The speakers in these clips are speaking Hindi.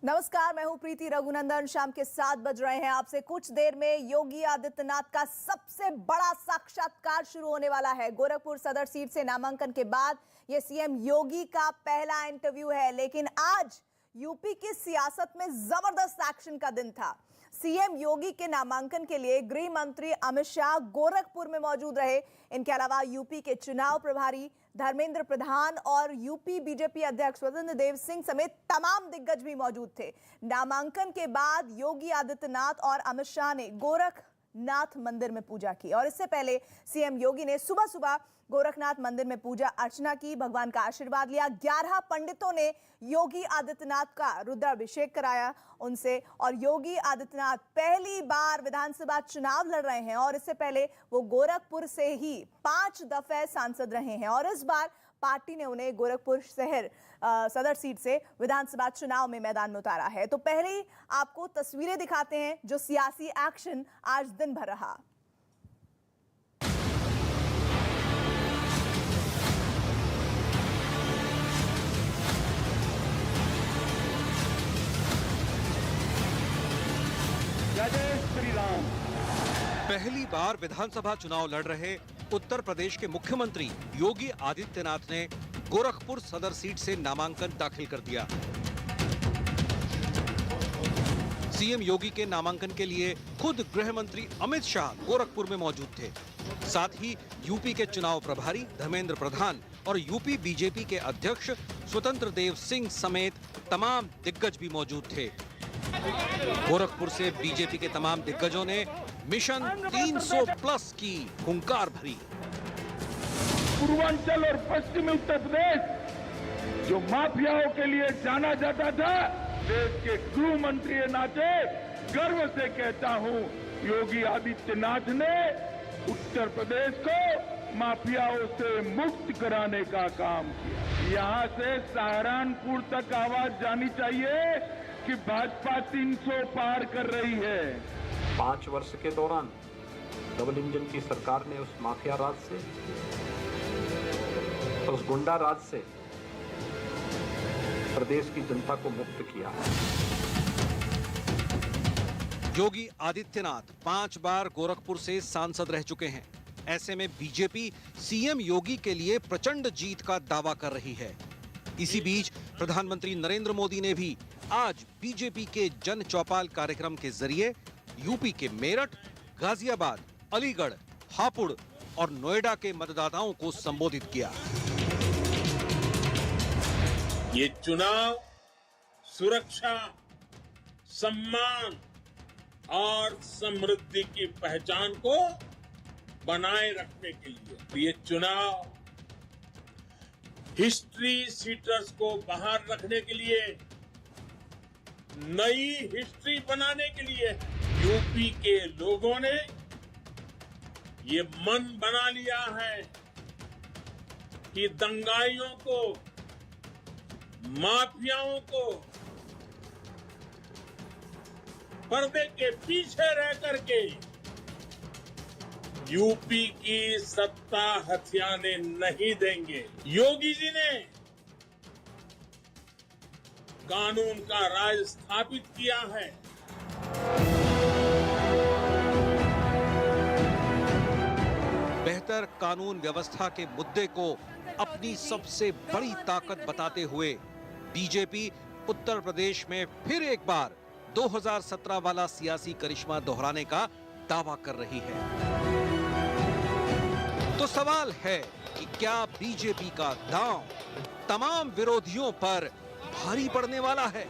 नमस्कार, मैं हूं प्रीति रघुनंदन। शाम के 7 बज रहे हैं। आपसे कुछ देर में योगी आदित्यनाथ का सबसे बड़ा साक्षात्कार शुरू होने वाला है। गोरखपुर सदर सीट से नामांकन के बाद यह सीएम योगी का पहला इंटरव्यू है। लेकिन आज यूपी की सियासत में जबरदस्त एक्शन का दिन था। सीएम योगी के नामांकन के लिए गृह मंत्री अमित शाह गोरखपुर में मौजूद रहे। इनके अलावा यूपी के चुनाव प्रभारी धर्मेंद्र प्रधान और यूपी बीजेपी अध्यक्ष स्वतंत्र देव सिंह समेत तमाम दिग्गज भी मौजूद थे। नामांकन के बाद योगी आदित्यनाथ और अमित शाह ने गोरखनाथ मंदिर में पूजा की और इससे पहले सीएम योगी ने सुबह सुबह गोरखनाथ मंदिर में पूजा अर्चना की, भगवान का आशीर्वाद लिया। 11 पंडितों ने योगी आदित्यनाथ का रुद्राभिषेक कराया उनसे। और योगी आदित्यनाथ पहली बार विधानसभा चुनाव लड़ रहे हैं और इससे पहले वो गोरखपुर से ही 5 दफे सांसद रहे हैं और इस बार पार्टी ने उन्हें गोरखपुर शहर सदर सीट से विधानसभा चुनाव में मैदान में उतारा है। तो पहले ही आपको तस्वीरें दिखाते हैं जो सियासी एक्शन आज दिन भर रहा। जय श्री राम। पहली बार विधानसभा चुनाव लड़ रहे उत्तर प्रदेश के मुख्यमंत्री योगी आदित्यनाथ ने गोरखपुर सदर सीट से नामांकन दाखिल कर दिया। सीएम योगी के नामांकन के लिए खुद गृह मंत्री अमित शाह गोरखपुर में मौजूद थे। साथ ही यूपी के चुनाव प्रभारी धर्मेंद्र प्रधान और यूपी बीजेपी के अध्यक्ष स्वतंत्र देव सिंह समेत तमाम दिग्गज भी मौजूद थे। गोरखपुर से बीजेपी के तमाम दिग्गजों ने मिशन 300 प्लस की हुंकार भरी। पूर्वांचल और पश्चिमी उत्तर प्रदेश जो माफियाओं के लिए जाना जाता था, देश के गृह मंत्री के नाते गर्व से कहता हूं, योगी आदित्यनाथ ने उत्तर प्रदेश को माफियाओं से मुक्त कराने का काम किया। यहां से सहारनपुर तक आवाज जानी चाहिए कि भाजपा 300 पार कर रही है। 5 वर्ष के दौरान डबल इंजन की सरकार ने उस माफिया राज से, उस गुंडा राज से प्रदेश की जनता को मुक्त किया। योगी आदित्यनाथ 5 बार गोरखपुर से सांसद रह चुके हैं। ऐसे में बीजेपी सीएम योगी के लिए प्रचंड जीत का दावा कर रही है। इसी बीच प्रधानमंत्री नरेंद्र मोदी ने भी आज बीजेपी के जन चौपाल कार्यक्रम के जरिए यूपी के मेरठ, गाजियाबाद, अलीगढ़, हापुड़ और नोएडा के मतदाताओं को संबोधित किया। ये चुनाव सुरक्षा, सम्मान और समृद्धि की पहचान को बनाए रखने के लिए, ये चुनाव हिस्ट्री सीटर्स को बाहर रखने के लिए, नई हिस्ट्री बनाने के लिए यूपी के लोगों ने ये मन बना लिया है कि दंगाइयों को, माफियाओं को पर्दे के पीछे रह करके यूपी की सत्ता हथियाने नहीं देंगे। योगी जी ने कानून का राज स्थापित किया है। बेहतर कानून व्यवस्था के मुद्दे को अपनी सबसे बड़ी ताकत बताते हुए बीजेपी उत्तर प्रदेश में फिर एक बार 2017 वाला सियासी करिश्मा दोहराने का दावा कर रही है। तो सवाल है कि क्या बीजेपी का दांव तमाम विरोधियों पर भारी पड़ने वाला है?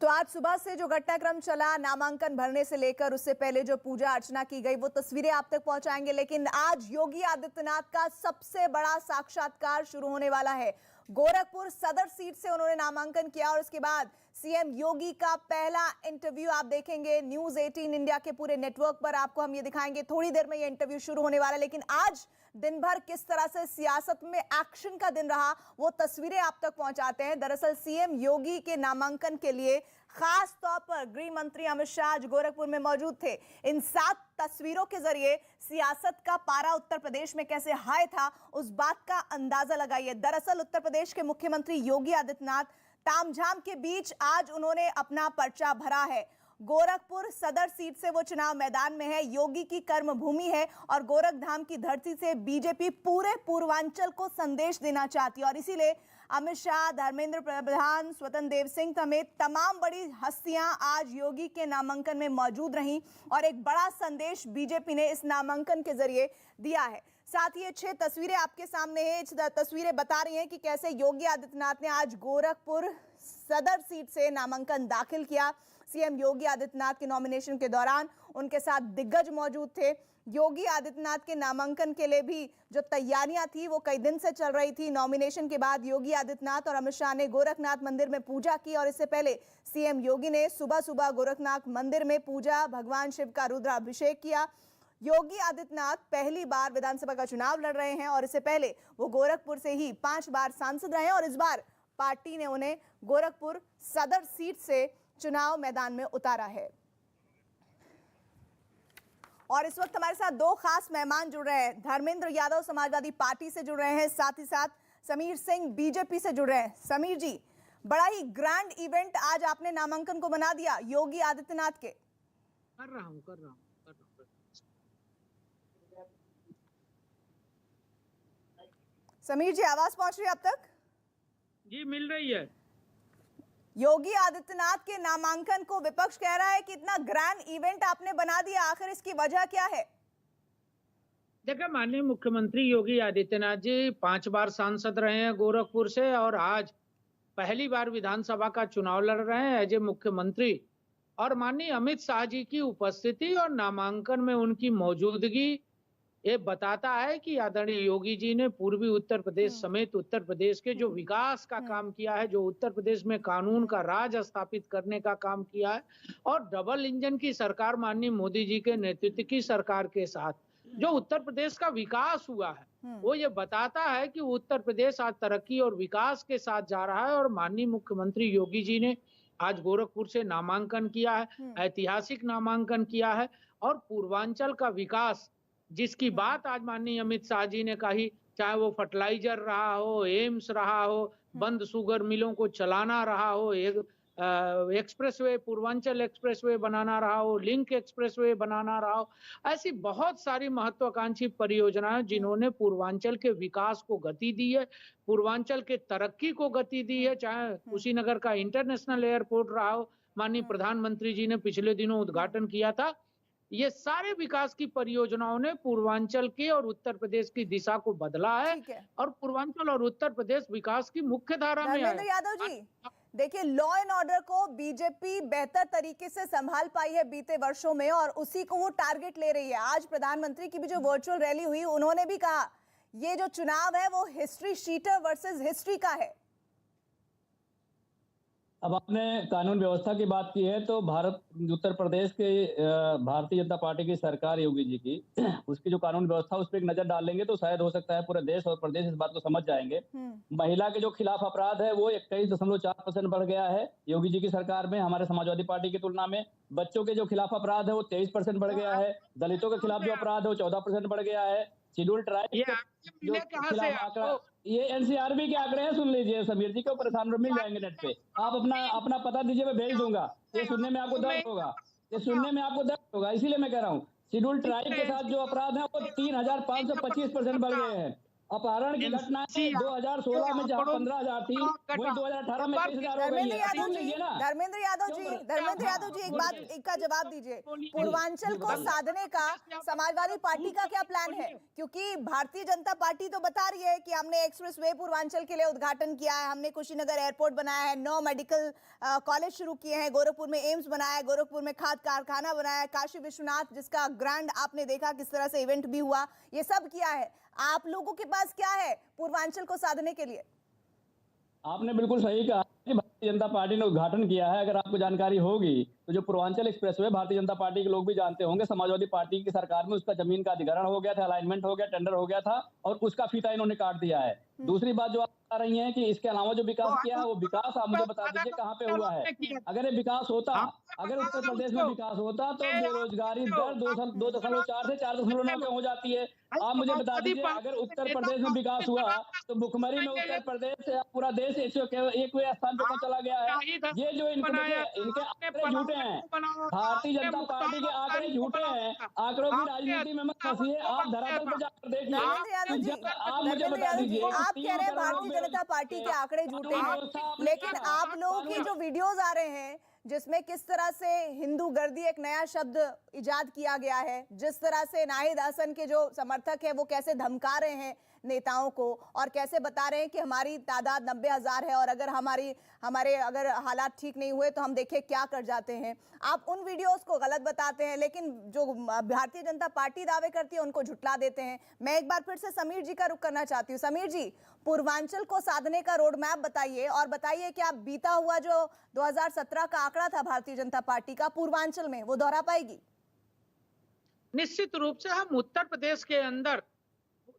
तो आज सुबह से जो घटनाक्रम चला, नामांकन भरने से लेकर उससे पहले जो पूजा अर्चना की गई, वो तस्वीरें आप तक पहुंचाएंगे। लेकिन आज योगी आदित्यनाथ का सबसे बड़ा साक्षात्कार शुरू होने वाला है। गोरखपुर सदर सीट से उन्होंने नामांकन किया और उसके बाद सीएम योगी का पहला इंटरव्यू आप देखेंगे न्यूज़ 18 इंडिया के पूरे नेटवर्क पर। आपको हम ये दिखाएंगे, थोड़ी देर में ये इंटरव्यू शुरू होने वाला है। लेकिन आज दिन भर किस तरह से सियासत में एक्शन का दिन रहा, वो तस्वीरें आप तक पहुंचाते हैं। दरअसल सीएम योगी के नामांकन के लिए खास तौर पर गृह मंत्री अमित शाह आज गोरखपुर में मौजूद थे। इन 7 तस्वीरों के जरिए सियासत का पारा उत्तर प्रदेश में कैसे हाई था, उस बात का अंदाजा लगाइए। दरअसल उत्तर प्रदेश के मुख्यमंत्री योगी आदित्यनाथ तामझाम के बीच आज उन्होंने अपना पर्चा भरा है। गोरखपुर सदर सीट से वो चुनाव मैदान में है। योगी की कर्मभूमि है और गोरखधाम की धरती से बीजेपी पूरे पूर्वांचल को संदेश देना चाहती है और इसीलिए अमित शाह, धर्मेंद्र प्रधान, स्वतंत्र देव सिंह समेत तमाम बड़ी हस्तियां आज योगी के नामांकन में मौजूद रहीं और एक बड़ा संदेश बीजेपी ने इस नामांकन के जरिए दिया है। साथ ही ये 6 तस्वीरें आपके सामने हैं। तस्वीरें बता रही हैं कि कैसे योगी आदित्यनाथ ने आज गोरखपुर सदर सीट से नामांकन दाखिल किया। सीएम योगी आदित्यनाथ के नॉमिनेशन के दौरान उनके साथ दिग्गज मौजूद थे। योगी आदित्यनाथ के नामांकन के लिए भी जो तैयारियां थी वो कई दिन से चल रही थी। नॉमिनेशन के बाद योगी आदित्यनाथ और अमित शाह ने गोरखनाथ मंदिर में पूजा की और इससे पहले सीएम योगी ने सुबह सुबह गोरखनाथ मंदिर में पूजा, भगवान शिव का रुद्राभिषेक किया। योगी आदित्यनाथ पहली बार विधानसभा का चुनाव लड़ रहे हैं और इससे पहले वो गोरखपुर से ही 5 बार सांसद रहे हैं और इस बार पार्टी ने उन्हें गोरखपुर सदर सीट से चुनाव मैदान में उतारा है। और इस वक्त हमारे साथ 2 खास मेहमान जुड़ रहे हैं। धर्मेंद्र यादव समाजवादी पार्टी से जुड़ रहे हैं, साथ ही साथ समीर सिंह बीजेपी से जुड़ रहे हैं। समीर जी, बड़ा ही ग्रैंड इवेंट आज आपने नामांकन को बना दिया योगी आदित्यनाथ के। कर रहा हूं। समीर जी, आवाज पहुंच रही है अब तक? जी मिल रही है। योगी आदित्यनाथ के नामांकन को विपक्ष कह रहा है कि इतना ग्रैंड इवेंट आपने बना दिया, आखिर इसकी वजह क्या है? देखिए, माननीय मुख्यमंत्री योगी आदित्यनाथ जी 5 बार सांसद रहे हैं गोरखपुर से और आज पहली बार विधानसभा का चुनाव लड़ रहे हैं एज ए मुख्यमंत्री। और माननीय अमित शाह जी की उपस्थिति और नामांकन में उनकी मौजूदगी ये बताता है कि आदरणीय योगी जी ने पूर्वी उत्तर प्रदेश समेत उत्तर प्रदेश के जो विकास का काम किया है, जो उत्तर प्रदेश में कानून का राज स्थापित करने का काम किया है और डबल इंजन की सरकार माननीय मोदी जी के नेतृत्व की सरकार के साथ जो उत्तर प्रदेश का विकास हुआ है वो ये बताता है कि उत्तर प्रदेश आज तरक्की और विकास के साथ जा रहा है। और माननीय मुख्यमंत्री योगी जी ने आज गोरखपुर से नामांकन किया है, ऐतिहासिक नामांकन किया है और पूर्वांचल का विकास जिसकी बात आज माननीय अमित शाह जी ने कही, चाहे वो फर्टिलाइजर रहा हो, एम्स रहा हो, बंद शुगर मिलों को चलाना रहा हो, एक्सप्रेसवे पूर्वांचल एक्सप्रेसवे बनाना रहा हो, लिंक एक्सप्रेसवे बनाना रहा हो, ऐसी बहुत सारी महत्वाकांक्षी परियोजनाएं जिन्होंने पूर्वांचल के विकास को गति दी है, पूर्वांचल के तरक्की को गति दी है। चाहे कुशीनगर का इंटरनेशनल एयरपोर्ट रहा हो, माननीय प्रधानमंत्री जी ने पिछले दिनों उद्घाटन किया था। ये सारे विकास की परियोजनाओं ने पूर्वांचल के और उत्तर प्रदेश की दिशा को बदला है और पूर्वांचल और उत्तर प्रदेश विकास की मुख्य धारा में है। धर्मेंद्र यादव जी, देखिए, लॉ एंड ऑर्डर को बीजेपी बेहतर तरीके से संभाल पाई है बीते वर्षों में और उसी को वो टारगेट ले रही है। आज प्रधानमंत्री की भी जो वर्चुअल रैली हुई, उन्होंने भी कहा ये जो चुनाव है वो हिस्ट्री शीटर वर्सेस हिस्ट्री का है। अब आपने कानून व्यवस्था की बात की है तो उत्तर प्रदेश के भारतीय जनता पार्टी की सरकार योगी जी की उसकी जो कानून व्यवस्था उस पर एक नजर डालेंगे तो शायद हो सकता है पूरे देश और प्रदेश इस बात को समझ जाएंगे। महिला के जो खिलाफ अपराध है वो 21.4% बढ़ गया है योगी जी की सरकार में हमारे समाजवादी पार्टी की तुलना में। बच्चों के जो खिलाफ अपराध है वो 23% बढ़ गया है। दलितों के खिलाफ जो अपराध है वो 14% बढ़ गया है। शेड्यूल ट्राइब जो खिलाफ आंकड़ा, ये एनसीआरबी के आंकड़े हैं, सुन लीजिए समीर जी को, परेशान मिल जाएंगे नेट पे। आप अपना पता दीजिए, मैं भेज दूंगा। ये सुनने में आपको दर्द होगा, इसीलिए मैं कह रहा हूँ शेड्यूल ट्राइब के साथ जो अपराध है वो 3525% बढ़ गए हैं। अपहरण की घटना 2016 में जहाँ 15,000 थी वही 2018 में 23,000 हो गई है। धर्मेंद्र यादव जी एक का जवाब दीजिए। पूर्वांचल को साधने का समाजवादी पार्टी का क्या प्लान है? क्योंकि भारतीय जनता पार्टी तो बता रही है कि हमने एक्सप्रेसवे पूर्वांचल के लिए उद्घाटन किया है, हमने कुशीनगर एयरपोर्ट बनाया है, 9 मेडिकल कॉलेज शुरू किए हैं, गोरखपुर में एम्स बनाया है, गोरखपुर में खाद कारखाना बनाया है, काशी विश्वनाथ जिसका ग्रैंड आपने देखा किस तरह से इवेंट भी हुआ, ये सब किया है। आप लोगों के पास क्या है पूर्वांचल को साधने के लिए? आपने बिल्कुल सही कहा कि भारतीय जनता पार्टी ने उद्घाटन किया है। अगर आपको जानकारी होगी तो जो पूर्वांचल एक्सप्रेसवे भारतीय जनता पार्टी के लोग भी जानते होंगे, समाजवादी पार्टी की सरकार में उसका जमीन का अधिग्रहण हो गया था, अलाइनमेंट हो गया, टेंडर हो गया था और उसका फीता इन्होंने काट दिया है। दूसरी बात जो आप बता रही हैं कि इसके अलावा जो विकास किया है वो विकास आप मुझे बता दीजिए कहाँ पे हुआ है। अगर ये विकास होता, अगर उत्तर प्रदेश में विकास होता तो बेरोजगारी दर 2.4 से 4.9 पे हो जाती है। आप मुझे बता दीजिए अगर उत्तर प्रदेश में विकास हुआ तो भुखमरी में उत्तर प्रदेश से पूरा देश एक स्थान पर चला गया है। ये जो इनके आंकड़े झूठे हैं, भारतीय जनता पार्टी के आंकड़े झूठे हैं। आंकड़ों की राजनीति में मत फंसिए, आप धरातल पर जाकर देखिए। आप मुझे बता दीजिए, आप कह रहे हैं भारतीय जनता पार्टी के आंकड़े झूठे हैं, लेकिन आप लोगों की जो वीडियोस आ रहे हैं जिसमें किस तरह से हिंदू गर्दी एक नया शब्द इजाद किया गया है, जिस तरह से नाहिद हसन के जो समर्थक है वो कैसे धमका रहे हैं नेताओं को और कैसे बता रहे हैं कि हमारी तादाद 90,000 है और अगर हमारे अगर हालात ठीक नहीं हुए तो हम देखें क्या कर जाते हैं। आप उन वीडियोस को गलत बताते हैं, लेकिन जो भारतीय जनता पार्टी दावे करती है उनको झुटला देते हैं। मैं एक बार फिर से समीर जी का रुख करना चाहती हूँ। समीर जी, पूर्वांचल को साधने का रोड मैप बताइए और बताइए कि आप बीता हुआ जो 2017 का आंकड़ा था भारतीय जनता पार्टी का पूर्वांचल में वो दोहरा पाएगी? निश्चित रूप से हम उत्तर प्रदेश के अंदर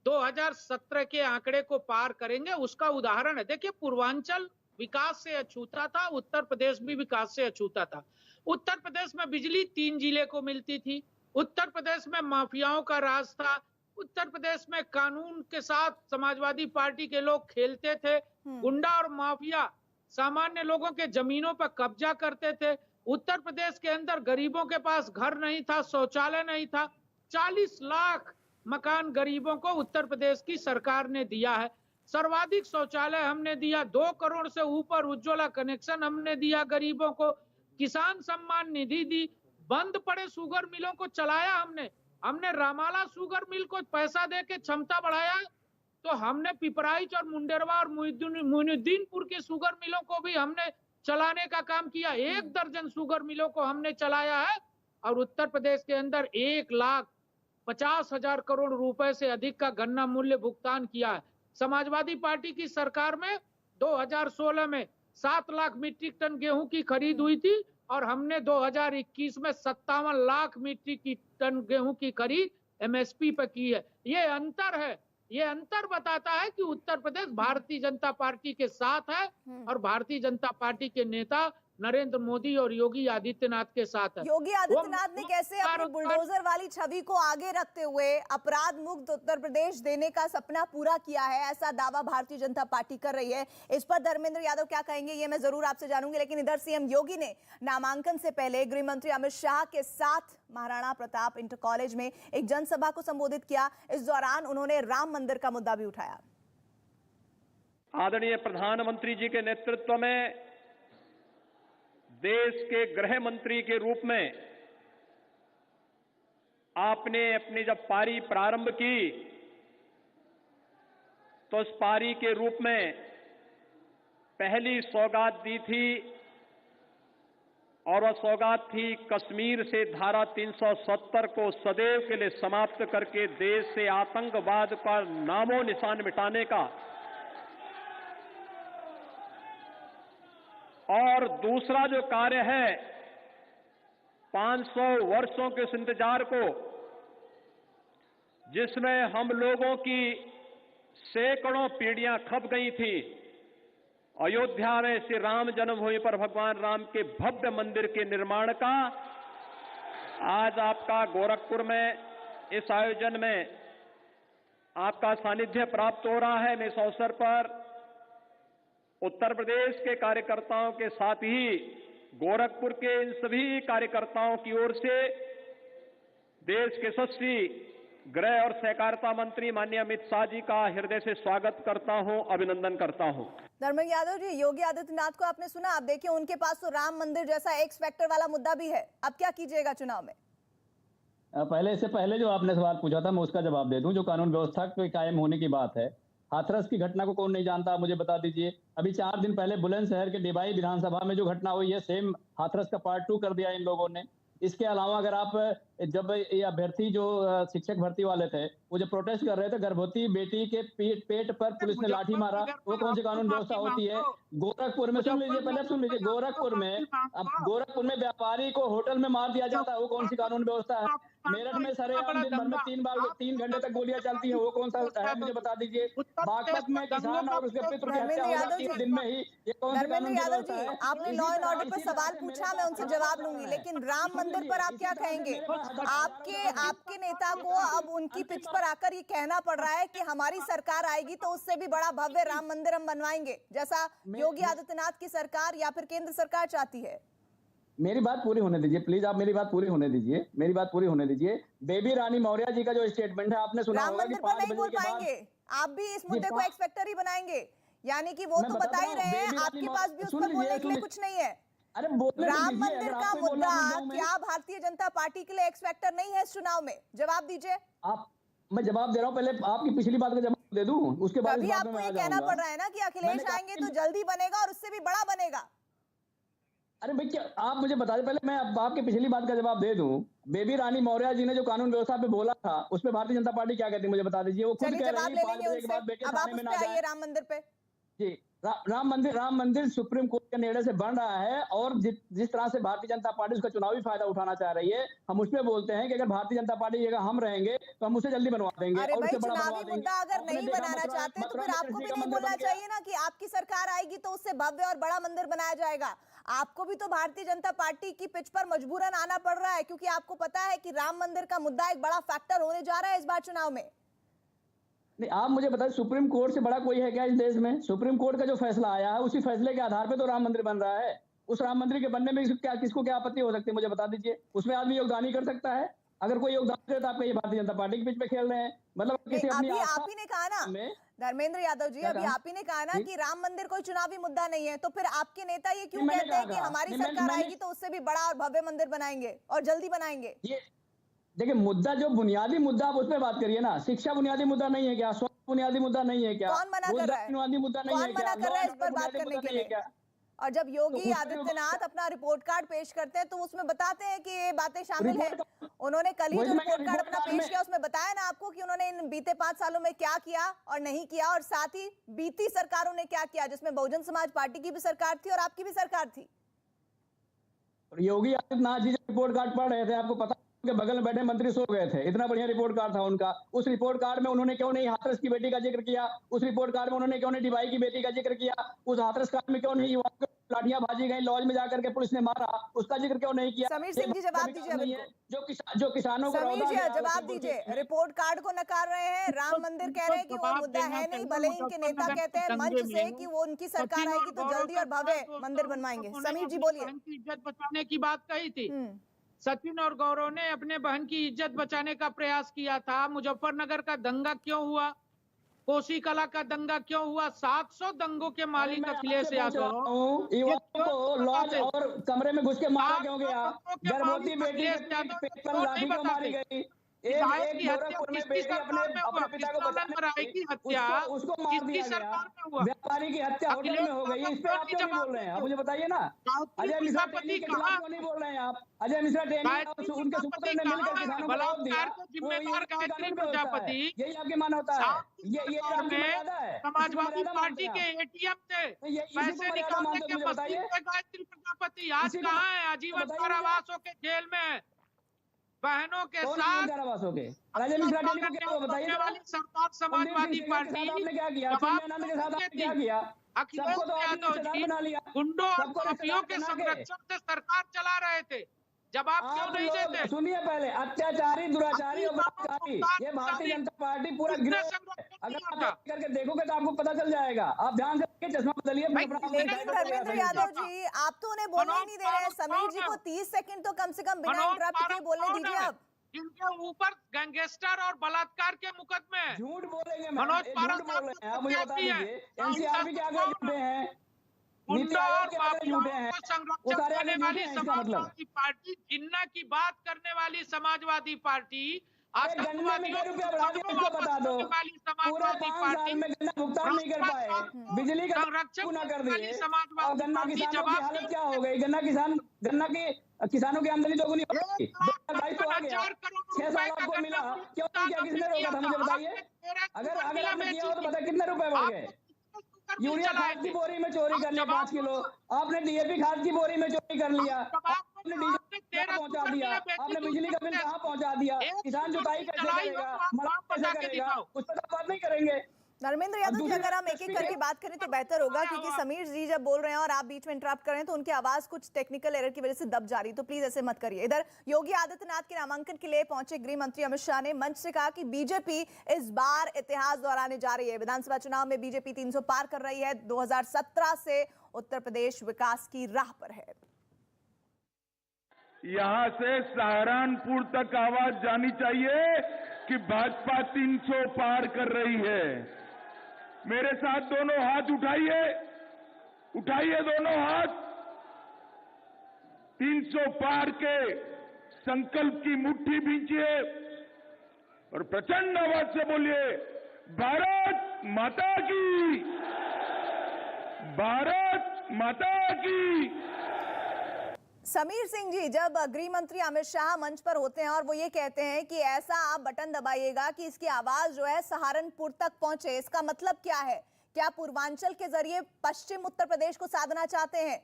2017 के आंकड़े को पार करेंगे। उसका उदाहरण है, देखिए पूर्वांचल विकास से अछूता था, उत्तर प्रदेश भी विकास से अछूता था। उत्तर प्रदेश में बिजली 3 जिले को मिलती थी, उत्तर प्रदेश में माफियाओं का राज था, उत्तर प्रदेश में कानून के साथ समाजवादी पार्टी के लोग खेलते थे, गुंडा और माफिया सामान्य लोगों के जमीनों पर कब्जा करते थे। उत्तर प्रदेश के अंदर गरीबों के पास घर नहीं था, शौचालय नहीं था। 40 लाख मकान गरीबों को उत्तर प्रदेश की सरकार ने दिया है। सर्वाधिक शौचालय हमने दिया, 2 करोड़ से ऊपर उज्ज्वला कनेक्शन हमने दिया गरीबों को, किसान सम्मान निधि दी, बंद पड़े शुगर मिलों को चलाया हमने रामाला शुगर मिल को पैसा दे के क्षमता बढ़ाया, तो हमने पिपराइच और मुंडेरवा और मोइनुद्दीनपुर के शुगर मिलों को भी हमने चलाने का काम किया। 1 दर्जन शुगर मिलों को हमने चलाया है और उत्तर प्रदेश के अंदर 1,50,000 करोड़ रुपए से अधिक का गन्ना मूल्य भुगतान किया है। समाजवादी पार्टी की सरकार में 2016 में 7 लाख मीट्रिक टन गेहूं की खरीद हुई थी और हमने 2021 में 57 लाख मीट्रिक टन गेहूं की खरीद एमएसपी पर की है। ये अंतर है, ये अंतर बताता है कि उत्तर प्रदेश भारतीय जनता पार्टी के साथ है और भारतीय जनता पार्टी के नेता नरेंद्र मोदी और योगी आदित्यनाथ के साथ है। योगी आदित्यनाथ ने कैसे अपनी बुलडोजर वाली छवि को आगे रखते हुए अपराध मुक्त उत्तर प्रदेश देने का सपना पूरा किया है, ऐसा दावा भारतीय जनता पार्टी कर रही है। इस पर धर्मेंद्र यादव क्या कहेंगे ये मैं जरूर आपसे जानूंगी, लेकिन इधर सीएम योगी ने नामांकन से पहले गृह मंत्री अमित शाह के साथ महाराणा प्रताप इंटर कॉलेज में एक जनसभा को संबोधित किया। इस दौरान उन्होंने राम मंदिर का मुद्दा भी उठाया। आदरणीय प्रधानमंत्री जी के नेतृत्व में देश के गृह मंत्री के रूप में आपने अपनी जब पारी प्रारंभ की तो उस पारी के रूप में पहली सौगात दी थी और वह सौगात थी कश्मीर से धारा 370 को सदैव के लिए समाप्त करके देश से आतंकवाद का नामो निशान मिटाने का, और दूसरा जो कार्य है 500 वर्षों के उस इंतजार को जिसमें हम लोगों की सैकड़ों पीढ़ियां खप गई थी, अयोध्या में श्री राम जन्मभूमि पर भगवान राम के भव्य मंदिर के निर्माण का आज आपका गोरखपुर में इस आयोजन में आपका सानिध्य प्राप्त हो रहा है। मैं इस अवसर पर उत्तर प्रदेश के कार्यकर्ताओं के साथ ही गोरखपुर के इन सभी कार्यकर्ताओं की ओर से देश के यशस्वी गृह और सहकारिता मंत्री माननीय अमित शाह जी का हृदय से स्वागत करता हूं, अभिनंदन करता हूं। धर्मेंद्र यादव जी, योगी आदित्यनाथ को आपने सुना, आप देखिए उनके पास तो राम मंदिर जैसा एक्स फैक्टर वाला मुद्दा भी है। अब क्या कीजिएगा चुनाव में? इससे पहले जो आपने सवाल पूछा था मैं उसका जवाब दे दूं। जो कानून व्यवस्था के कायम होने की बात है, हाथरस की घटना को कौन नहीं जानता, आप मुझे बता दीजिए। अभी 4 दिन पहले बुलंदशहर के डिबाई विधानसभा में जो घटना हुई है, सेम हाथरस का पार्ट 2 कर दिया इन लोगों ने। इसके अलावा अगर आप जब ये अभ्यर्थी जो शिक्षक भर्ती वाले थे वो जो प्रोटेस्ट कर रहे थे, गर्भवती बेटी के पेट पर पुलिस ने लाठी मारा, वो कौन सी कानून व्यवस्था होती है? गोरखपुर में सुन लीजिए, पहले सुन लीजिए, गोरखपुर में व्यापारी को होटल में मार दिया जाता है, वो कौन सी कानून व्यवस्था है? मेरठ में सरेआम दिन भर में 3 घंटे तक गोलियां चलती है, वो कौन सा है? मुझे बता दीजिए। बागपत में किसान और उसके पितृ की हत्या हो जाती है दिन में ही, ये कौन सी कानून व्यवस्था है? आपने लॉ एंड ऑर्डर पर सवाल पूछा, मैं उनसे जवाब लूंगी, लेकिन राम मंदिर पर आप क्या कहेंगे? आपके नेता को अब उनकी पिच पर आकर ये कहना पड़ रहा है कि हमारी सरकार आएगी तो उससे भी बड़ा भव्य राम मंदिर हम बनवाएंगे, जैसा योगी आदित्यनाथ की सरकार या फिर केंद्र सरकार चाहती है। मेरी बात पूरी होने दीजिए प्लीज, आप मेरी बात पूरी होने दीजिए, मेरी बात पूरी होने दीजिए। बेबी रानी मौर्य जी का जो स्टेटमेंट है आपने सुना होगा कि 5 नहीं बोल पाएंगे, आप भी इस मुद्दे को एक्स फैक्टर ही बनाएंगे, यानी कि वो तो बता ही रहे हैं, आपके पास भी उस पर बोलने के लिए कुछ नहीं है। अरे राम मंदिर का मुद्दा क्या भारतीय जनता पार्टी के लिए एक्स फैक्टर नहीं है इस चुनाव में? जवाब दीजिए। मैं जवाब दे रहा हूँ, पहले आपकी पिछली बात का जवाब दे दूं, उसके बाद अभी आपको ये कहना पड़ रहा है ना कि अखिलेश आएंगे तो जल्दी बनेगा और उससे भी बड़ा बनेगा। अरे भाई क्या आप मुझे बता दें, पहले मैं आपकी पिछली बात का जवाब दे दूं। बेबी रानी मौर्य जी ने जो कानून व्यवस्था पे बोला था, उस पर भारतीय जनता पार्टी क्या कहती है मुझे बता दीजिए। वो खुद कह रही है 5 बजे के बाद बेटे थाने में ना जाए। राम मंदिर पे जी, राम मंदिर सुप्रीम कोर्ट के निर्णय से बन रहा है, और जिस तरह से भारतीय जनता पार्टी उसका चुनावी फायदा उठाना चाह रही है, हम उसमें बोलते हैं कि अगर भारतीय जनता पार्टी की जगह हम रहेंगे तो हम उसे जल्दी बनवा देंगे। अरे भाई, चुनावी मुद्दा अगर नहीं बनाना चाहते तो फिर आपको भी नहीं बोलना चाहिए ना कि आपकी सरकार आएगी तो उससे भव्य और बड़ा मंदिर बनाया जाएगा। आपको भी तो भारतीय जनता पार्टी की पिच पर मजबूरन आना पड़ रहा है, क्योंकि आपको पता है कि राम मंदिर का मुद्दा एक बड़ा फैक्टर होने जा रहा है इस बार चुनाव में। नहीं, आप मुझे बताइए, सुप्रीम कोर्ट से बड़ा कोई है क्या इस देश में? सुप्रीम कोर्ट का जो फैसला आया है उसी फैसले के आधार पे तो राम मंदिर बन रहा है। उस राम मंदिर के बनने में किसको क्या आपत्ति हो सकती है मुझे बता दीजिए? उसमें आदमी योगदान ही कर सकता है। अगर कोई योगदान दे तो आप ये भारतीय जनता पार्टी के बीच में खेल रहे हैं, मतलब किसी अपनी आप ही ने कहा ना धर्मेंद्र यादव जी, अभी आप ही ने कहा ना कि राम मंदिर कोई चुनावी मुद्दा नहीं है, तो फिर आपके नेता ये क्यों कहते हैं कि हमारी सरकार आएगी तो उससे भी बड़ा और भव्य मंदिर बनाएंगे और जल्दी बनाएंगे? देखिए, मुद्दा जो बुनियादी मुद्दा आप उस पर बात करिए ना। शिक्षा बुनियादी मुद्दा नहीं है क्या? स्वास्थ्य बुनियादी मुद्दा नहीं है क्या? कौन मना कर रहा है? बुनियादी मुद्दा नहीं है क्या? कौन मना कर रहा है इस पर बात करने के लिए? और जब योगी आदित्यनाथ अपना रिपोर्ट कार्ड पेश करते हैं तो उसमें बताते हैं कि ये बातें शामिल हैं। उन्होंने कल ही जो रिपोर्ट कार्ड अपना पेश किया उसमें बताया ना आपको कि उन्होंने इन बीते 5 सालों में क्या किया और नहीं किया, और साथ ही बीती सरकारों ने क्या किया, जिसमें बहुजन समाज पार्टी की भी सरकार थी और आपकी भी सरकार थी। योगी आदित्यनाथ जी जब रिपोर्ट कार्ड पढ़ रहे थे, आपको पता के बगल में बैठे मंत्री सो गए थे, इतना बढ़िया रिपोर्ट कार्ड था उनका। उस रिपोर्ट कार्ड में उन्होंने क्यों नहीं हाथरस की बेटी का जिक्र किया? उस रिपोर्ट कार्ड में उन्होंने क्यों नहीं डिबाई की बेटी का जिक्र किया? उस हाथरस कार्ड में क्यों नहीं युवाओं को लाठियां भाजी गई, लॉज में जाकर के पुलिस ने मारा, उसका जिक्र क्यों नहीं किया? समीर सिंह जी जवाब दीजिए। जो किसानों को समीर जी जवाब दीजिए। रिपोर्ट कार्ड को नकार रहे हैं, राम मंदिर कह रहे हैं कि वो मुद्दा है नहीं, भले ही इनके नेता कहते हैं मंच से कि वो उनकी सरकार आएगी तो जल्दी और भव्य मंदिर बनवाएंगे। समीर जी बोलिए। इज्जत बचाने की बात कही थी, सचिन और गौरव ने अपने बहन की इज्जत बचाने का प्रयास किया था। मुजफ्फरनगर का दंगा क्यों हुआ? कोसी कला का दंगा क्यों हुआ? 700 दंगों के मालिक अखिलेश यादव युवाओं को लॉज और कमरे में घुस के मारा क्यों गया? गर्भवती बेटी पेट पर लाठी क्यों मारी गई? एक गोरखपुर में बेटी अपने पिता को बचाने उसको मार दिया गया। व्यापारी की हत्या होटल में हो गई, इस पे आप क्यों नहीं बोल रहे हैं? आप मुझे बताइए ना। अजय मिश्रा टेनी के खिलाफ क्यों नहीं बोल रहे हैं आप? अजय मिश्रा टेनी और उनके सुपुत्र ने मिलकर किसानों को विरोध दिया, यही आपकी मानवता है? ये आपकी मर्यादा है? समाजवादी पार्टी के एटीएम से पैसे निकालने के मशीन पे गायत्री प्रजापति आज कहाँ है? आजीवन कारावासों के जेल में बहनों के साथ वाली सरकार समाजवादी पार्टी क्या किया? अखिलेश यादव जी गुंडों और माफियों के संरक्षण से सरकार चला रहे थे, जब आप क्यों नहीं देते? सुनिए, पहले अत्याचारी, दुराचारी और बलात्कारी, ये भारतीय जनता पार्टी पूरा गिरोह है। अगर आप करके देखोगे तो आपको पता चल जाएगा। आप ध्यान से चश्मा बदलिए। धर्मेंद्र यादव जी, आप तो उन्हें बोलने नहीं दे रहे हैं। समीर जी को 30 सेकंड तो कम से कम बिना इंटरप्ट किए बोलने दीजिए। आप जिनके ऊपर गैंगस्टर और बलात्कार के मुकदमे, झूठ बोलेंगे, मनोज पारस आप मुझे बता दीजिए, एनसीआरबी के आगे झूठे हैं, नीति आयोग के आगे झूठे हैं, वो सारे आगे झूठे हैं। इसका मतलब पार्टी जिन्ना की बात करने वाली समाजवादी पार्टी, गन्ना में रुपया बढ़ा दिया, इसको बता दो। पूरा 5 साल में गन्ना भुगतान नहीं कर पाए, बिजली का ना कर दिए, और गन्ना किसानों की हालत क्या हो गई? गन्ना किसानों की आमदनी दोगुनी हो गई, 1,52,000 तो आ गया, 6 साल आपको मिला, क्यों नहीं किया, किसने रोका था मुझे बताइए। अगर आपने किया हो तो बताइए कितने रुपए बढ़ गए। यूरिया खाद की बोरी में चोरी कर लिया 5 किलो, आपने डीएपी खाद की बोरी में चोरी कर लिया, आपने डीजल कहाँ पहुंचा दिया, आपने बिजली का बिल कहाँ पहुंचा दिया, किसान जुताई कैसे करेगा, मड़ाई कैसे करेगा, उस पर बात नहीं करेंगे। धर्मेंद्र यादव जी, अगर हम एक एक करके बात करें तो बेहतर होगा, क्योंकि समीर जी जब बोल रहे हैं और आप बीच में इंटरप्ट कर रहे हैं तो उनकी आवाज कुछ टेक्निकल एरर की वजह से दब जा रही है, तो प्लीज ऐसे मत करिए। इधर योगी आदित्यनाथ के नामांकन के लिए पहुंचे गृह मंत्री अमित शाह ने मंच से कहा कि बीजेपी इस बार इतिहास दोहराने जा रही है। विधानसभा चुनाव में बीजेपी 300 पार कर रही है। 2017 से उत्तर प्रदेश विकास की राह पर है। यहां से सहारनपुर तक आवाज जानी चाहिए कि भाजपा 300 पार कर रही है। मेरे साथ दोनों हाथ उठाइए, उठाइए दोनों हाथ। 300 पार के संकल्प की मुट्ठी भींचिए और प्रचंड आवाज से बोलिए, भारत माता की, भारत माता की। समीर सिंह जी, जब गृह मंत्री अमित शाह मंच पर होते हैं और वो ये कहते हैं कि ऐसा आप बटन दबाइएगा कि इसकी आवाज जो है सहारनपुर तक पहुंचे, इसका मतलब क्या है? क्या पूर्वांचल के जरिए पश्चिम उत्तर प्रदेश को साधना चाहते हैं?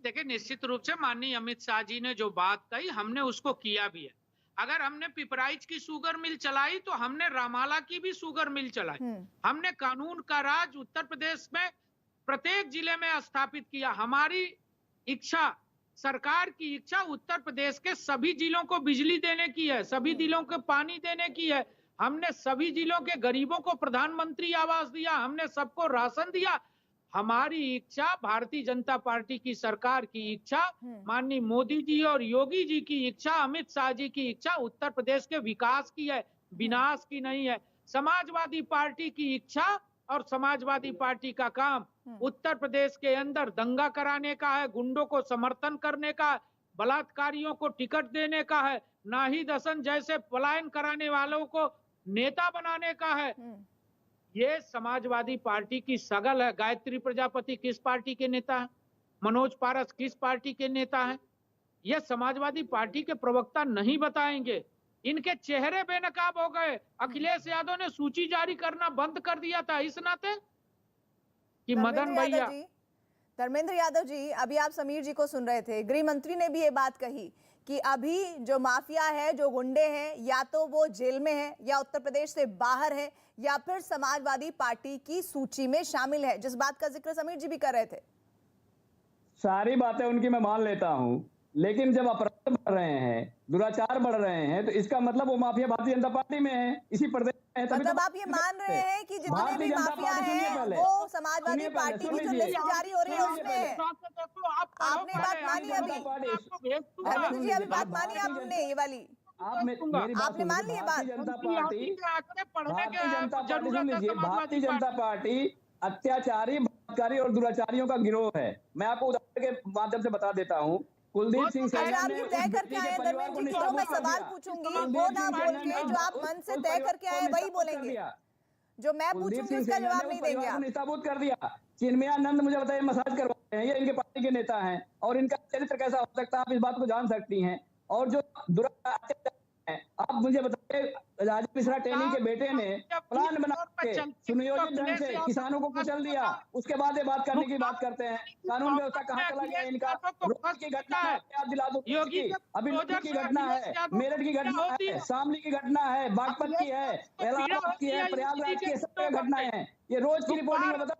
देखिए, निश्चित रूप से माननीय अमित शाह जी ने जो बात कही, हमने उसको किया भी है। अगर हमने पिपराइच की शुगर मिल चलाई तो हमने रामाला की भी शुगर मिल चलाई। हमने कानून का राज उत्तर प्रदेश में प्रत्येक जिले में स्थापित किया। हमारी इच्छा, सरकार की इच्छा उत्तर प्रदेश के सभी जिलों को बिजली देने की है, सभी जिलों को पानी देने की है। हमने सभी जिलों के गरीबों को प्रधानमंत्री आवास दिया, हमने सबको राशन दिया। हमारी इच्छा, भारतीय जनता पार्टी की सरकार की इच्छा, माननीय मोदी जी और योगी जी की इच्छा, अमित शाह जी की इच्छा उत्तर प्रदेश के विकास की है, विनाश की नहीं है। समाजवादी पार्टी की इच्छा और समाजवादी पार्टी का काम उत्तर प्रदेश के अंदर दंगा कराने का है, गुंडों को समर्थन करने का है, बलात्कारियों को टिकट देने का है, नाहिद हसन जैसे पलायन कराने वालों को नेता बनाने का है। ये समाजवादी पार्टी की सगल है। गायत्री प्रजापति किस पार्टी के नेता है? मनोज पारस किस पार्टी के नेता है? ये समाजवादी पार्टी के प्रवक्ता नहीं बताएंगे। इनके चेहरे बेनकाब हो गए। अखिलेश यादव ने सूची जारी करना बंद कर दिया था इस नाते कि मदन भैया। धर्मेंद्र यादव जी, अभी आप समीर जी को सुन रहे थे, गृह मंत्री ने भी ये बात कही कि अभी जो माफिया है, जो गुंडे हैं, या तो वो जेल में है या उत्तर प्रदेश से बाहर है या फिर समाजवादी पार्टी की सूची में शामिल है, जिस बात का जिक्र समीर जी भी कर रहे थे। सारी बातें उनकी मैं मान लेता हूं, लेकिन जब अपराध बढ़ रहे हैं, दुराचार बढ़ रहे हैं, तो इसका मतलब वो माफिया भारतीय जनता पार्टी में है, इसी प्रदेश में है। मतलब आप ये मान रहे हैं कि जितने भी माफिया हैं वो समाजवादी पार्टी की जो लिस्ट जारी हो रही है उसमें है। आपने बात मानी अभी? धर्मेंद्र जी, अभी बात मानी आपने ये वाली? आपने मान ली ये बात? भारतीय जनता पार्टी अत्याचारी, बलात्कारी और दुराचारियों का गिरोह है। मैं आपको उदाहरण के माध्यम से बता देता हूँ। कुलदीप सिंह आप ये तय करके आए धर्मेंद्र जी, जो मैं सवाल पूछूंगी वो ना बोल के जो आप मन से तय करके आए वही बोलेंगे। जो मैं पूछूंगी उसका जवाब नहीं देंगे आप। निस्ताबूत कर दिया। चिन्मयानंद मुझे बताइए, मसाज करवाते हैं, ये इनके पार्टी के नेता हैं और इनका चरित्र कैसा हो सकता है, आप इस बात को जान सकती हैं। और जो दुराचार है, आप मुझे बताइए, राजीव मिश्रा टेनी के बेटे ने प्लान बना के सुनियोजित ढंग से किसानों को कुचल दिया, उसके बाद ये बात करने की बात करते हैं। कानून व्यवस्था कहाँ चला गया इनका? रोज की घटना है, आप दिला दो। अभी रोज की घटना है, मेरठ की घटना है, शामली की घटना है, बागपत की है, इलाहाबाद की है, प्रयागराज की है, सब घटनाएं हैं। ये रोज की रिपोर्टिंग में बता।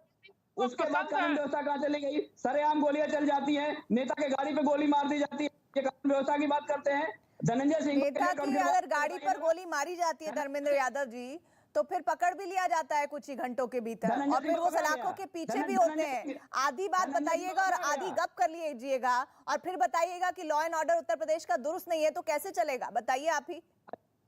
उसके बाद कानून व्यवस्था कहाँ चली गई? सरेआम गोलियां चल जाती हैं, नेता के गाड़ी पे गोली मार दी जाती है। ये कानून व्यवस्था की बात करते हैं। धनंजय सिंह नेता की अगर गाड़ी पर गोली मारी जाती है धर्मेंद्र यादव जी, तो फिर पकड़ भी लिया जाता है कुछ ही घंटों के भीतर, और फिर वो सलाखों के पीछे भी होते हैं। आधी बात बताइएगा और आधी गप कर लीजिएगा, और फिर बताइएगा कि law and order Uttar Pradesh का दुरुस्त नहीं है, तो कैसे चलेगा? बताइए आप ही।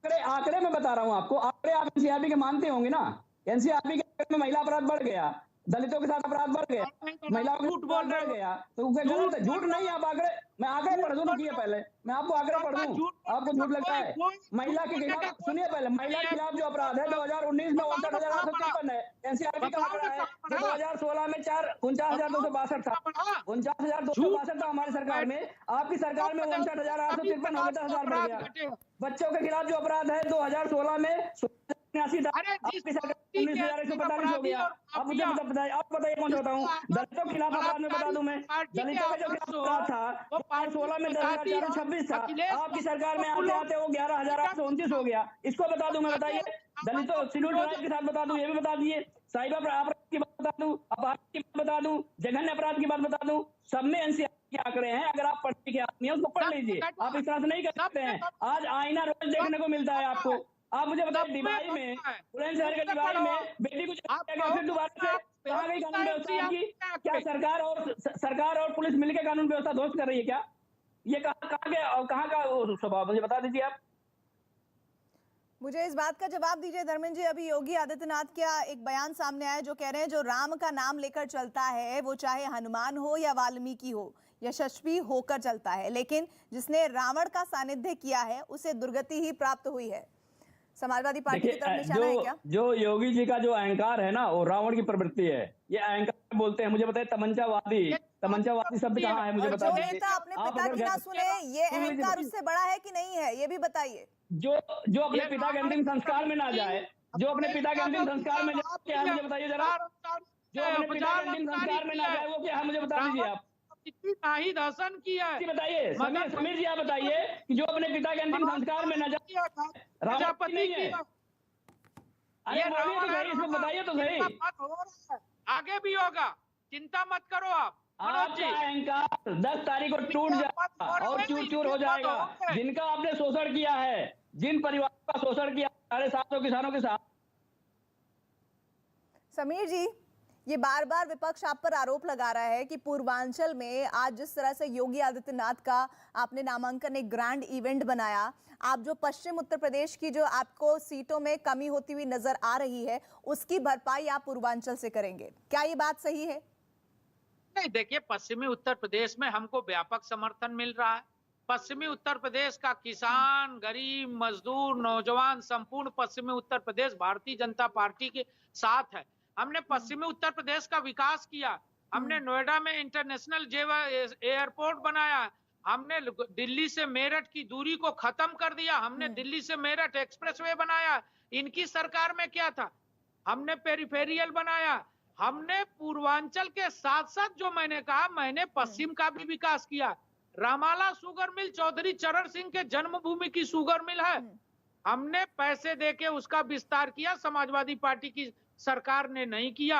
आंकड़े मैं बता रहा हूँ आपको। आंकड़े आप एनसीआरबी के मानते होंगे ना। एनसीआरबी के में महिला अपराध बढ़ गया, दलितों के साथ अपराध बढ़ गया, महिलाओं के झूठ साथ बोल अपराध रहे बढ़ हो। गया, तो गलत है। झूठ नहीं, आप आंकड़े, मैं आंकड़े पढ़ दूं, रुकिए पहले मैं आपको आंकड़े पढ़ दूं, आपको झूठ लगता है। महिला के खिलाफ, सुनिए पहले, महिला के खिलाफ जो अपराध है 2019 में 59,853 है, एनसीआरबी का आंकड़ा है। जो 2016 में 49,262 था, 49,262 था हमारी सरकार में, आपकी सरकार में 59,853 हो गया, 10,000 बढ़ गया। बच्चों के खिलाफ जो अपराध है 2016 में 89 था, आपकी सरकार 19,145 हो गया। अब मुझे बताइए, आप बताइए कौन सा बताऊं? दलितों के खिलाफ अपराध में बता दूं मैं, दलितों का जो खिलाफ अपराध था 2016 में 10,426 था, आपकी सरकार में आते आते वो 11,829 हो गया। इसको बता दूं मैं, बताइए। दलितों शेड्यूल ट्राइब के साथ बता दूं, ये भी बता दिए। साइबर अपराध की बात बता दूं, अपराध की बात बता दूं, जघन्य अपराध की बात बता दूं, सब में एनसीआर के आंकड़े हैं। अगर आप पढ़ने के आदमी हैं उसको पढ़ लीजिए, आप इस तरह से नहीं कर सकते हैं। आज आईना रोज देखने को मिलता है आपको। आप मुझे बताइए, दिवाली में, बुलंदशहर के दिवाली में बेटी को फिर दोबारा से कहाँ गई कानून व्यवस्था आपकी? क्या सरकार और पुलिस मिलकर कानून व्यवस्था ध्वस्त कर रही है क्या? ये कहाँ का स्वभाव, मुझे बता दीजिए आप। मुझे इस बात का जवाब दीजिए धर्मेंद्र जी, अभी योगी आदित्यनाथ का एक बयान सामने आया जो कह रहे हैं जो राम का नाम लेकर चलता है वो चाहे हनुमान हो या वाल्मीकि हो, यशस्वी होकर चलता है, लेकिन जिसने रावण का सानिध्य किया है उसे दुर्गति ही प्राप्त हुई है। समाजवादी पार्टी की तरफ निशाना है क्या? जो योगी जी का जो अहंकार है ना, वो रावण की प्रवृत्ति है। ये अहंकार बोलते हैं। मुझे बताइए, तमंचावादी शब्द कहाँ है? मुझे बता जो दीजिए। नेता अपने पिता की ना सुने, ये अहंकार उससे बड़ा है कि नहीं है, ये भी बताइए। जो अपने पिता के अंतिम संस्कार में ना जाए, जो अपने पिता के अंतिम संस्कार में जाए, क्या है मुझे बताइए जरा। जो अपने पिता के अंतिम संस्कार में ना जाए वो क्या है, मुझे बता दीजिए आप। नाहिद हसन किया है, बताइए समीर जी, आप बताइए कि जो अपने पिता के अंतिम संस्कार में न जाए प्रजापति नहीं है। अरे बोलिए तो सही, इसको बताइए तो सही। आगे भी होगा, चिंता मत करो आप। आपका अहंकार 10 तारीख को टूट जाएगा और चूर चूर हो जाएगा। जिनका आपने शोषण किया है, जिन परिवारों का शोषण किया 750 किसानों के साथ। समीर जी, ये बार बार विपक्ष आप पर आरोप लगा रहा है कि पूर्वांचल में आज जिस तरह से योगी आदित्यनाथ का आपने नामांकन एक ग्रैंड इवेंट बनाया, आप जो पश्चिम उत्तर प्रदेश की जो आपको सीटों में कमी होती हुई नजर आ रही है उसकी भरपाई आप पूर्वांचल से करेंगे, क्या ये बात सही है? नहीं, देखिए, पश्चिमी उत्तर प्रदेश में हमको व्यापक समर्थन मिल रहा है। पश्चिमी उत्तर प्रदेश का किसान, गरीब, मजदूर, नौजवान, संपूर्ण पश्चिमी उत्तर प्रदेश भारतीय जनता पार्टी के साथ है। हमने पश्चिमी उत्तर प्रदेश का विकास किया, हमने नोएडा में इंटरनेशनल एयरपोर्ट बनाया, हमने दिल्ली से मेरठ की दूरी को खत्म कर दिया, हमने दिल्ली से मेरठ एक्सप्रेसवे बनाया। इनकी सरकार में क्या था? हमने पेरिफेरियल बनाया। हमने पूर्वांचल के साथ साथ, जो मैंने कहा, मैंने पश्चिम का भी विकास किया। रामाला शुगर मिल चौधरी चरण सिंह के जन्मभूमि की शुगर मिल है, हमने पैसे देके उसका विस्तार किया, समाजवादी पार्टी की सरकार ने नहीं किया।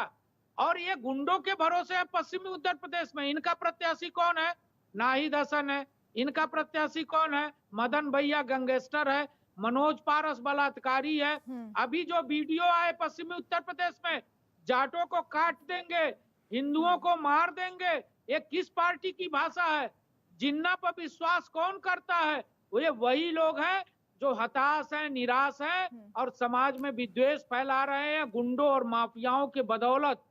और ये गुंडों के भरोसे है पश्चिमी उत्तर प्रदेश में। इनका प्रत्याशी कौन है? नाहिद हसन है। इनका प्रत्याशी कौन है? मदन भैया गैंगस्टर है, मनोज पारस बलात्कारी है। अभी जो वीडियो आए पश्चिमी उत्तर प्रदेश में, जाटों को काट देंगे, हिंदुओं को मार देंगे, ये किस पार्टी की भाषा है? जिन्ना पर विश्वास कौन करता है? ये वही लोग हैं जो हताश हैं, निराश हैं और समाज में विद्वेष फैला रहे हैं। गुंडों और माफियाओं के बदौलत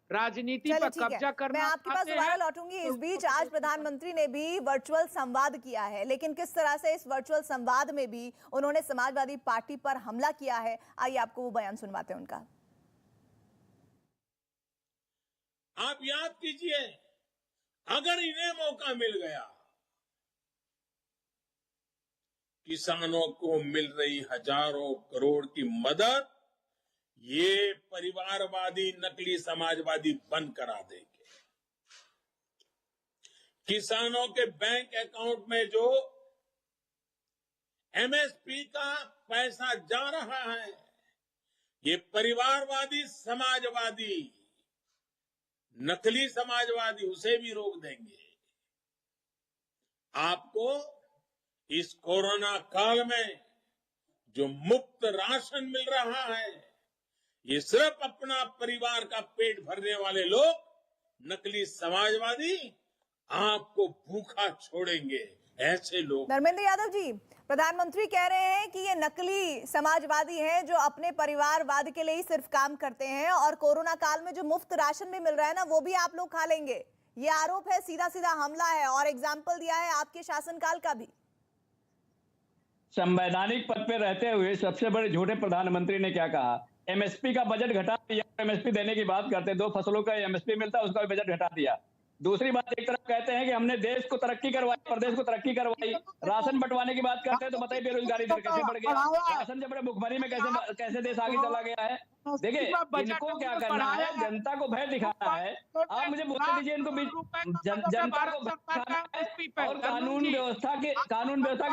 राजनीति पर कब्जा करना। मैं आपके पास दोबारा लौटूंगी। इस बीच आज प्रधानमंत्री ने भी वर्चुअल संवाद किया है, लेकिन किस तरह से इस वर्चुअल संवाद में भी उन्होंने समाजवादी पार्टी पर हमला किया है, आइए आपको वो बयान सुनवाते हैं उनका। आप याद कीजिए, अगर इन्हें मौका मिल गया, किसानों को मिल रही हजारों करोड़ की मदद ये परिवारवादी नकली समाजवादी बंद करा देंगे। किसानों के बैंक अकाउंट में जो एमएसपी का पैसा जा रहा है, ये परिवारवादी समाजवादी नकली समाजवादी उसे भी रोक देंगे। आपको इस कोरोना काल में जो मुफ्त राशन मिल रहा है, ये सिर्फ अपना परिवार का पेट भरने वाले लोग, नकली समाजवादी आपको भूखा छोड़ेंगे। ऐसे लोग। धर्मेंद्र यादव जी, प्रधानमंत्री कह रहे हैं कि ये नकली समाजवादी हैं जो अपने परिवारवाद के लिए ही सिर्फ काम करते हैं और कोरोना काल में जो मुफ्त राशन भी मिल रहा है ना, वो भी आप लोग खा लेंगे। ये आरोप है, सीधा सीधा हमला है और एग्जाम्पल दिया है आपके शासनकाल का भी। संवैधानिक पद पे रहते हुए सबसे बड़े झूठे प्रधानमंत्री ने क्या कहा? एमएसपी का बजट घटा दिया। एमएसपी देने की बात करते, 2 फसलों का एमएसपी मिलता है, उसका भी बजट घटा दिया। दूसरी बात, एक तरफ कहते हैं कि हमने देश को तरक्की करवाई, प्रदेश को तरक्की करवाई, राशन बंटवाने की बात करते हैं तो बताइए बेरोजगारी दर कैसे बढ़ गया, राशन जब भुखमरी में कैसे देश आगे चला गया है। देखिए, इनको क्या करना है, जनता को भय दिखाना है। आप मुझे बोलने दीजिए, इनको जनता को भय दिखाना है और कानून व्यवस्था के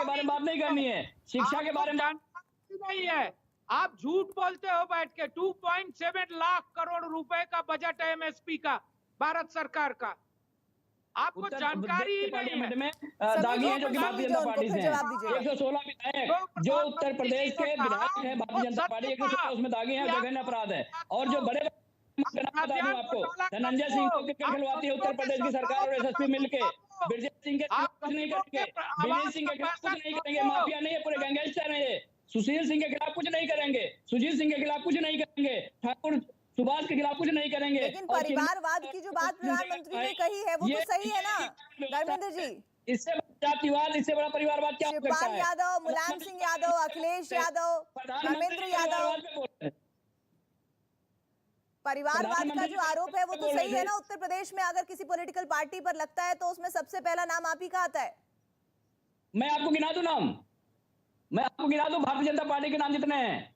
बारे में बात नहीं करनी है, शिक्षा के बारे में नहीं है। आप झूठ बोलते हो बैठ के। 2.7 लाख करोड़ रुपए का बजट है एमएसपी का, भारत सरकार का। आपको जानकारी ही नहीं है। में दागी हैं जो कि भारतीय जनता पार्टी से 116 विधायक जो उत्तर प्रदेश के विधायक हैं भारतीय जनता पार्टी 116 उसमें दागी हैं, जघन्य अपराध है। और जो बड़े बता दूं आपको, धनंजय सिंह को क्रिकेट खिलवाती है उत्तर प्रदेश की सरकार और एसएसपी मिलके। ब्रजेश सिंह के खिलाफ कुछ नहीं करेंगे, विजय सिंह के खिलाफ कुछ नहीं करेंगे, माफिया नहीं है, पूरे गैंगस्टर है ये। सुशील सिंह के खिलाफ कुछ नहीं करेंगे, सुजीत सिंह के खिलाफ कुछ नहीं करेंगे, ठाकुर सुभाष के खिलाफ कुछ नहीं करेंगे। लेकिन परिवारवाद की जो बात प्रधानमंत्री ने कही है वो तो सही है ना धर्मेंद्र जी। इससे जातिवाद, इससे बड़ा परिवारवाद क्या हो सकता शिवपाल है? यादव, मुलायम सिंह यादव, अखिलेश यादव, धर्मेंद्र यादव, परिवारवाद का जो आरोप है वो तो सही है ना। उत्तर प्रदेश में अगर किसी पॉलिटिकल पार्टी पर लगता है तो उसमें सबसे पहला नाम आप ही का आता है। मैं आपको गिना दूं नाम, मैं आपको गिना दूं भारतीय जनता पार्टी के नाम जितने हैं।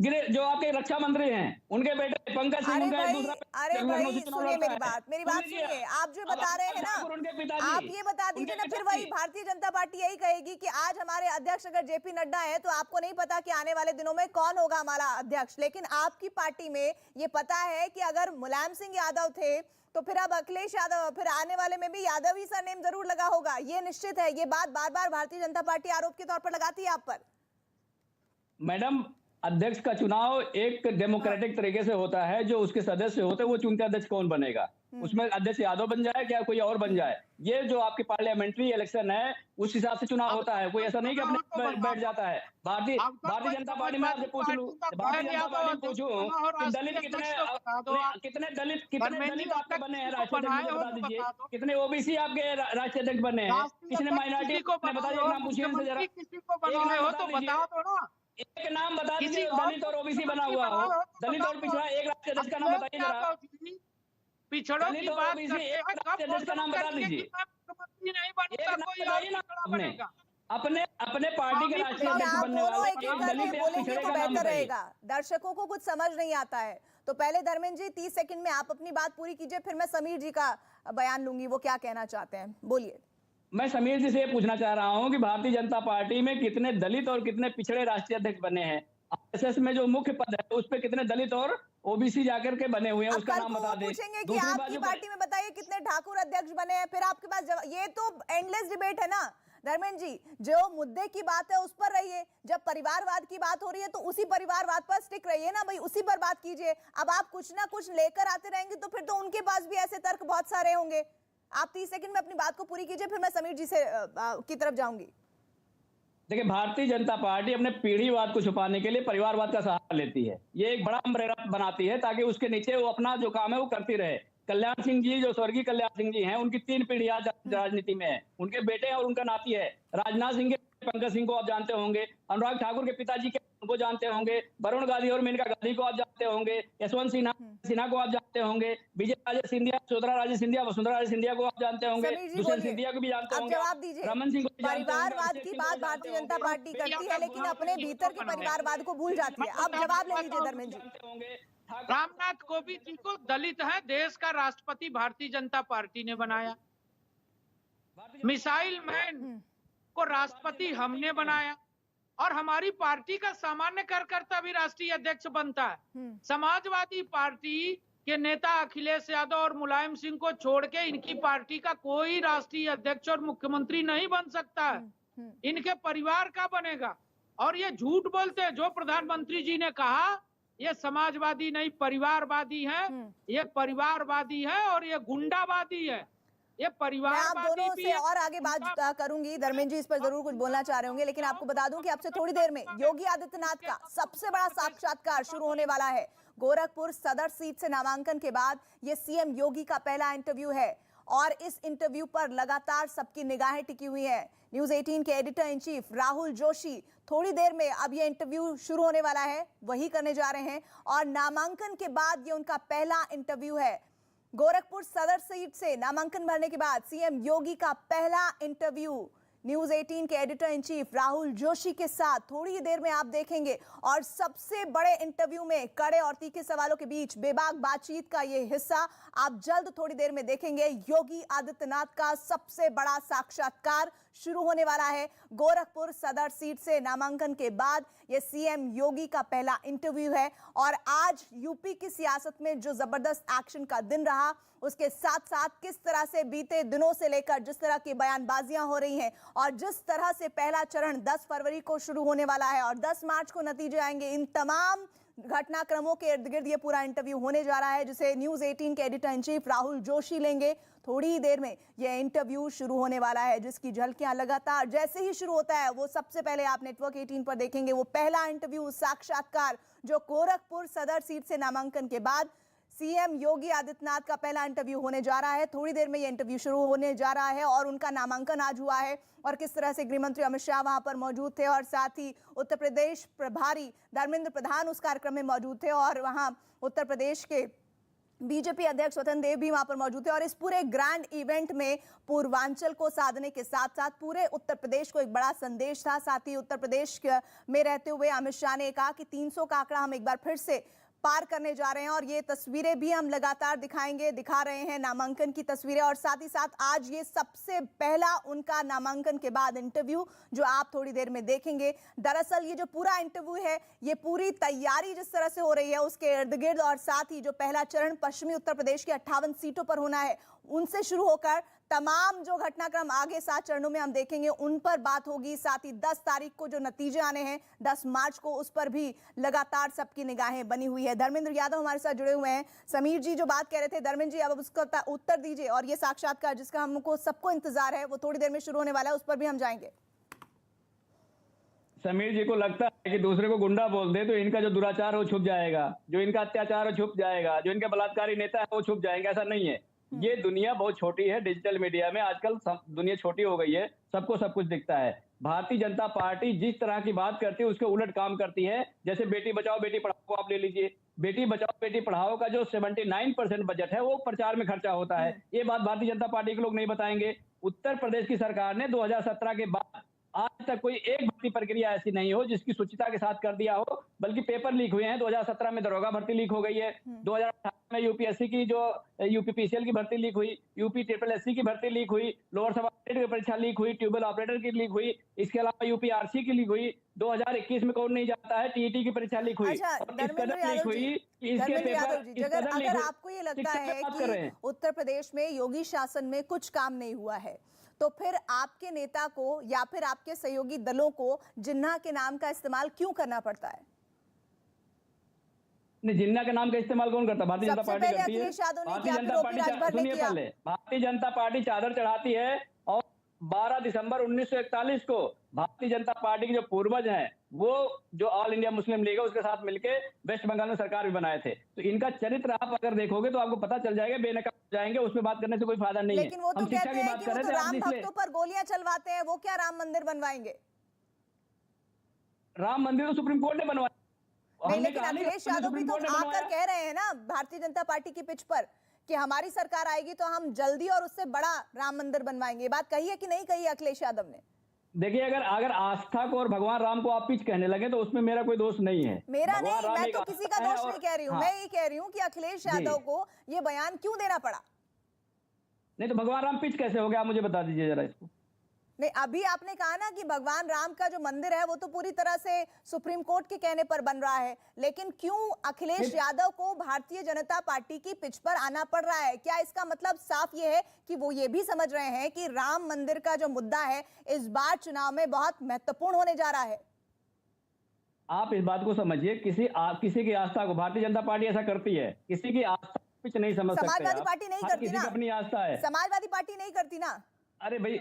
जो आपके रक्षा मंत्री हैं उनके बेटे पंकज सिंह, अरे भाई सुनिए मेरी बात सुनिए। आप जो बता रहे हैं ना, आप ये बता दीजिए ना, फिर वही भारतीय जनता पार्टी यही कहेगी कि आज हमारे अध्यक्ष अगर जेपी नड्डा है तो आपको नहीं पता कि आने वाले दिनों में कौन होगा हमारा अध्यक्ष। लेकिन आपकी पार्टी में ये पता है कि अगर मुलायम सिंह यादव थे तो फिर अब अखिलेश यादव, फिर आने वाले में भी यादव ही सा नेम जरूर लगा होगा। ये निश्चित है। ये बात बार बार भारतीय जनता पार्टी आरोप के तौर पर लगाती है आप पर। मैडम, अध्यक्ष का चुनाव एक डेमोक्रेटिक तरीके से होता है। जो उसके सदस्य होते हैं वो चुनते अध्यक्ष कौन बनेगा, उसमें अध्यक्ष यादव बन जाए क्या कोई और बन जाए। ये जो आपकी पार्लियामेंट्री इलेक्शन है उस हिसाब से चुनाव होता है। कोई ऐसा नहीं कि अपने बैठ जाता है। भारतीय जनता पार्टी में आपसे पूछ लूं, भारतीय जनता पार्टी पूछूं, दलित कितने दलित आपके बने हैं राष्ट्रीय अध्यक्ष, बता दीजिए। कितने ओबीसी आपके राष्ट्रीय अध्यक्ष बने हैं, किसने माइनॉरिटी को बता दीजिए, नाम पूछिए उनसे जरा। एक नाम बता दीजिए दलित और ओबीसी बना हुआ हो, दलित और पिछड़ा एक राष्ट्रीय अध्यक्ष का नाम बताइए जरा। पिछड़ों की बात ओबीसी एक राष्ट्रीय अध्यक्ष का नाम बता दीजिए। अपने पार्टी के राष्ट्रीय अध्यक्ष बनने वाले एक दलित या पिछड़े का नाम बताइए। दर्शकों को कुछ समझ नहीं आता है तो पहले धर्मेंद्र जी 30 सेकंड में आप अपनी बात पूरी कीजिए, फिर मैं समीर जी का बयान लूंगी, वो क्या कहना चाहते हैं, बोलिए। मैं समीर जी से पूछना चाह रहा हूं कि भारतीय जनता पार्टी में कितने दलित और कितने पिछड़े राष्ट्रीय अध्यक्ष बने हैं? आरएसएस में जो मुख्य पद है उस पे कितने दलित और ओबीसी जाकर के बने हुए हैं, उसका नाम बता दें। पूछेंगे कि आपकी पार्टी में बताइए कितने ठाकुर अध्यक्ष बने हैं, फिर आपके पास ये तो एंडलेस डिबेट है ना धर्मेंद्र जी। जो मुद्दे की बात है उस पर रहिए, जब परिवारवाद की बात हो रही है तो उसी परिवारवाद पर स्टिक रहिए ना भाई, उसी पर बात कीजिए। अब आप कुछ ना कुछ लेकर आते रहेंगे तो फिर तो उनके पास भी ऐसे तर्क बहुत सारे होंगे। आप 30 सेकंड में अपनी बात को पूरी कीजिए, फिर मैं समीर जी से की तरफ जाऊंगी। देखिए, भारतीय जनता पार्टी अपने पीढ़ीवाद को छुपाने के लिए परिवारवाद का सहारा लेती है। ये एक बड़ा अम्ब्रेला बनाती है ताकि उसके नीचे वो अपना जो काम है वो करती रहे। कल्याण सिंह जी, जो स्वर्गीय कल्याण सिंह जी हैं, उनकी 3 पीढ़ियां राजनीति में है, उनके बेटे और उनका नाती है। राजनाथ सिंह के पंकज सिंह को आप जानते होंगे, अनुराग ठाकुर के पिताजी के उनको जानते होंगे, वरुण गांधी और मेनका गांधी को आप जानते होंगे, यशवंत सिन्हा को आप जानते होंगे, विजय राजे सिंधिया, चौधरा राजे सिंधिया, वसुंधरा राजे सिंधिया को आप जानते होंगे, दुष्यंत सिंधिया को भी जानते होंगे, रमन सिंह को भी जानते होंगे। परिवारवाद की बात भारतीय जनता पार्टी करती है लेकिन अपने भीतर के परिवारवाद को भूल जाती है। अब जवाब ले लीजिए धर्मेंद्र जी। रामनाथ कोविंद जी को दलित है, देश का राष्ट्रपति भारतीय जनता पार्टी ने बनाया। मिसाइल मैन को राष्ट्रपति हमने बनाया और हमारी पार्टी का सामान्य कार्यकर्ता भी राष्ट्रीय अध्यक्ष बनता है। समाजवादी पार्टी के नेता अखिलेश यादव और मुलायम सिंह को छोड़ के इनकी पार्टी का कोई राष्ट्रीय अध्यक्ष और मुख्यमंत्री नहीं बन सकता है। इनके परिवार का बनेगा। और ये झूठ बोलते हैं, जो प्रधानमंत्री जी ने कहा ये समाजवादी नहीं परिवारवादी है, ये परिवारवादी है और ये गुंडावादी है। ये मैं आप परिवारवादी दोनों भी से है। और आगे बात करूंगी। धर्मेंद्र जी इस पर जरूर कुछ बोलना चाह रहे होंगे, लेकिन आपको बता दूं कि आपसे थोड़ी देर में योगी आदित्यनाथ का सबसे बड़ा साक्षात्कार शुरू होने वाला है। गोरखपुर सदर सीट से नामांकन के बाद ये सीएम योगी का पहला इंटरव्यू है और इस इंटरव्यू पर लगातार सबकी निगाहें टिकी हुई है। न्यूज 18 के editor in chief Rahul Joshi थोड़ी देर में अब ये इंटरव्यू शुरू होने वाला है, वही करने जा रहे हैं और नामांकन के बाद ये उनका पहला इंटरव्यू है। गोरखपुर सदर सीट से नामांकन भरने के बाद सीएम योगी का पहला इंटरव्यू न्यूज 18 के editor in chief Rahul Joshi के साथ थोड़ी ही देर में आप देखेंगे और सबसे बड़े इंटरव्यू में कड़े और तीखे सवालों के बीच बेबाक बातचीत का ये हिस्सा आप जल्द थोड़ी देर में देखेंगे। योगी आदित्यनाथ का सबसे बड़ा साक्षात्कार शुरू होने वाला है। गोरखपुर सदर सीट से नामांकन के बाद ये सीएम योगी का पहला इंटरव्यू है और आज यूपी की सियासत में जो जबरदस्त एक्शन का दिन रहा, उसके साथ साथ किस तरह से बीते दिनों से लेकर जिस तरह की बयानबाजियां हो रही हैं और जिस तरह से पहला चरण 10 फरवरी को शुरू होने वाला है और 10 मार्च को नतीजे आएंगे, इन तमाम घटनाक्रमों के इर्द गिर्द ये पूरा इंटरव्यू होने जा रहा है, जिसे न्यूज 18 के editor in chief Rahul Joshi लेंगे। थोड़ी ही देर में यह इंटरव्यू शुरू होने वाला है, जिसकी झलकियां लगातार जैसे ही शुरू होता है वो सबसे पहले आप नेटवर्क 18 पर देखेंगे। वो पहला इंटरव्यू साक्षात्कार जो गोरखपुर सदर सीट से नामांकन के बाद सीएम योगी आदित्यनाथ का पहला इंटरव्यू होने जा रहा है। थोड़ी देर में यह इंटरव्यू शुरू होने जा रहा है और उनका नामांकन आज हुआ है और किस तरह से गृह मंत्री अमित शाह वहां पर मौजूद थे और साथ ही उत्तर प्रदेश प्रभारी धर्मेंद्र प्रधान उस कार्यक्रम में मौजूद थे और वहां उत्तर प्रदेश के बीजेपी अध्यक्ष स्वतंत्र देव भी वहां पर मौजूद थे और इस पूरे ग्रैंड इवेंट में पूर्वांचल को साधने के साथ साथ पूरे उत्तर प्रदेश को एक बड़ा संदेश था। साथ ही उत्तर प्रदेश में रहते हुए अमित शाह ने कहा कि 300 का आंकड़ा हम एक बार फिर से पार करने जा रहे हैं और ये तस्वीरें भी हम लगातार दिखा रहे हैं, नामांकन की तस्वीरें और साथ ही साथ आज ये सबसे पहला उनका नामांकन के बाद इंटरव्यू जो आप थोड़ी देर में देखेंगे। दरअसल ये जो पूरा इंटरव्यू है, ये पूरी तैयारी जिस तरह से हो रही है उसके इर्द गिर्द और साथ ही जो पहला चरण पश्चिमी उत्तर प्रदेश की 58 सीटों पर होना है, उनसे शुरू होकर तमाम जो घटनाक्रम आगे 7 चरणों में हम देखेंगे उन पर बात होगी। साथ ही 10 तारीख को जो नतीजे आने हैं 10 मार्च को, उस पर भी लगातार सबकी निगाहें बनी हुई है। धर्मेंद्र यादव हमारे साथ जुड़े हुए हैं। समीर जी जो बात कह रहे थे, धर्मेंद्र जी अब उसका उत्तर दीजिए और ये साक्षात्कार जिसका हमको सबको इंतजार है वो थोड़ी देर में शुरू होने वाला है, उस पर भी हम जाएंगे। समीर जी को लगता है कि दूसरे को गुंडा बोल दे तो इनका जो दुराचार है वो छुप जाएगा, जो इनका अत्याचार है छुप जाएगा, जो इनके बलात्कारी नेता है वो छुप जाएंगे। ऐसा नहीं है। ये दुनिया बहुत छोटी है। डिजिटल मीडिया में आजकल दुनिया छोटी हो गई है, सबको सब कुछ दिखता है। भारतीय जनता पार्टी जिस तरह की बात करती है उसके उलट काम करती है। जैसे बेटी बचाओ बेटी पढ़ाओ को आप ले लीजिए, बेटी बचाओ बेटी पढ़ाओ का जो 79% बजट है वो प्रचार में खर्चा होता है। ये बात भारतीय जनता पार्टी के लोग नहीं बताएंगे। उत्तर प्रदेश की सरकार ने 2017 के बाद आज तक कोई एक भर्ती प्रक्रिया ऐसी नहीं हो जिसकी सूचिता के साथ कर दिया हो, बल्कि पेपर लीक हुए हैं। 2017 में दरोगा भर्ती लीक हो गई है, 2018 में यूपीएससी की जो यूपीपीसीएल की भर्ती लीक हुई, यूपी ट्रिपल एससी की भर्ती लीक हुई, लोअर सब की परीक्षा लीक हुई, ट्यूबवेल ऑपरेटर की लीक हुई, इसके अलावा यूपीआरसी की लीक हुई। 2021 में कौन नहीं जाता है, टीईटी की परीक्षा लीक हुई। अच्छा, धर्मेंद्र यादव जी, अगर आपको ये लगता है कि उत्तर प्रदेश में योगी शासन में कुछ काम नहीं हुआ है, तो फिर आपके नेता को या फिर आपके सहयोगी दलों को जिन्ना के नाम का इस्तेमाल क्यों करना पड़ता है? नहीं, जिन्ना के नाम का इस्तेमाल कौन करता? भारतीय जनता पार्टी करती है। भारतीय जनता पार्टी, सुनिए पहले, भारतीय जनता पार्टी चादर चढ़ाती है और 12 दिसंबर 1941 को भारतीय जनता पार्टी के जो पूर्वज हैं वो जो ऑल इंडिया मुस्लिम लीग है उसके साथ मिलके वेस्ट बंगाल में सरकार भी बनाए थे। तो इनका चरित्र आप अगर देखोगे तो आपको पता चल जाएगा, बेनकाब हो जाएंगे, उसमें बात करने से कोई फायदा नहीं है। लेकिन वो तो कहते हैं कि वो तो राम भक्तों पर गोलियां चलवाते हैं, वो क्या राम मंदिर बनवाएंगे? राम मंदिर तो सुप्रीम कोर्ट ने बनवाया। लेकिन अखिलेश यादव भी तो आकर कह रहे हैं ना भारतीय जनता पार्टी की पिच पर कि हमारी सरकार आएगी तो हम जल्दी और उससे बड़ा राम मंदिर बनवाएंगे। ये बात कही है कि नहीं कही है अखिलेश यादव ने? देखिए, अगर आस्था को और भगवान राम को आप पिच कहने लगे तो उसमें मेरा कोई दोष नहीं है। मेरा नहीं, मैं तो किसी का दोष नहीं कह रही हूँ। मैं ये कह रही हूँ कि अखिलेश यादव को ये बयान क्यों देना पड़ा? नहीं तो भगवान राम पिच कैसे हो गया, आप मुझे बता दीजिए जरा इसको। नहीं, अभी आपने कहा ना कि भगवान राम का जो मंदिर है वो तो पूरी तरह से सुप्रीम कोर्ट के कहने पर बन रहा है, लेकिन क्यों अखिलेश यादव को भारतीय जनता पार्टी की पिच पर आना पड़ रहा है? क्या इसका मतलब साफ ये है कि वो ये भी समझ रहे हैं कि राम मंदिर का जो मुद्दा है इस बार चुनाव में बहुत महत्वपूर्ण होने जा रहा है? आप इस बात को समझिए, किसी की आस्था को, भारतीय जनता पार्टी ऐसा करती है, किसी की आस्था पिच नहीं समझ सकते समाजवादी आप। पार्टी नहीं हर करती किसी ना, की अपनी आस्था है। समाजवादी पार्टी नहीं करती ना। अरे भाई,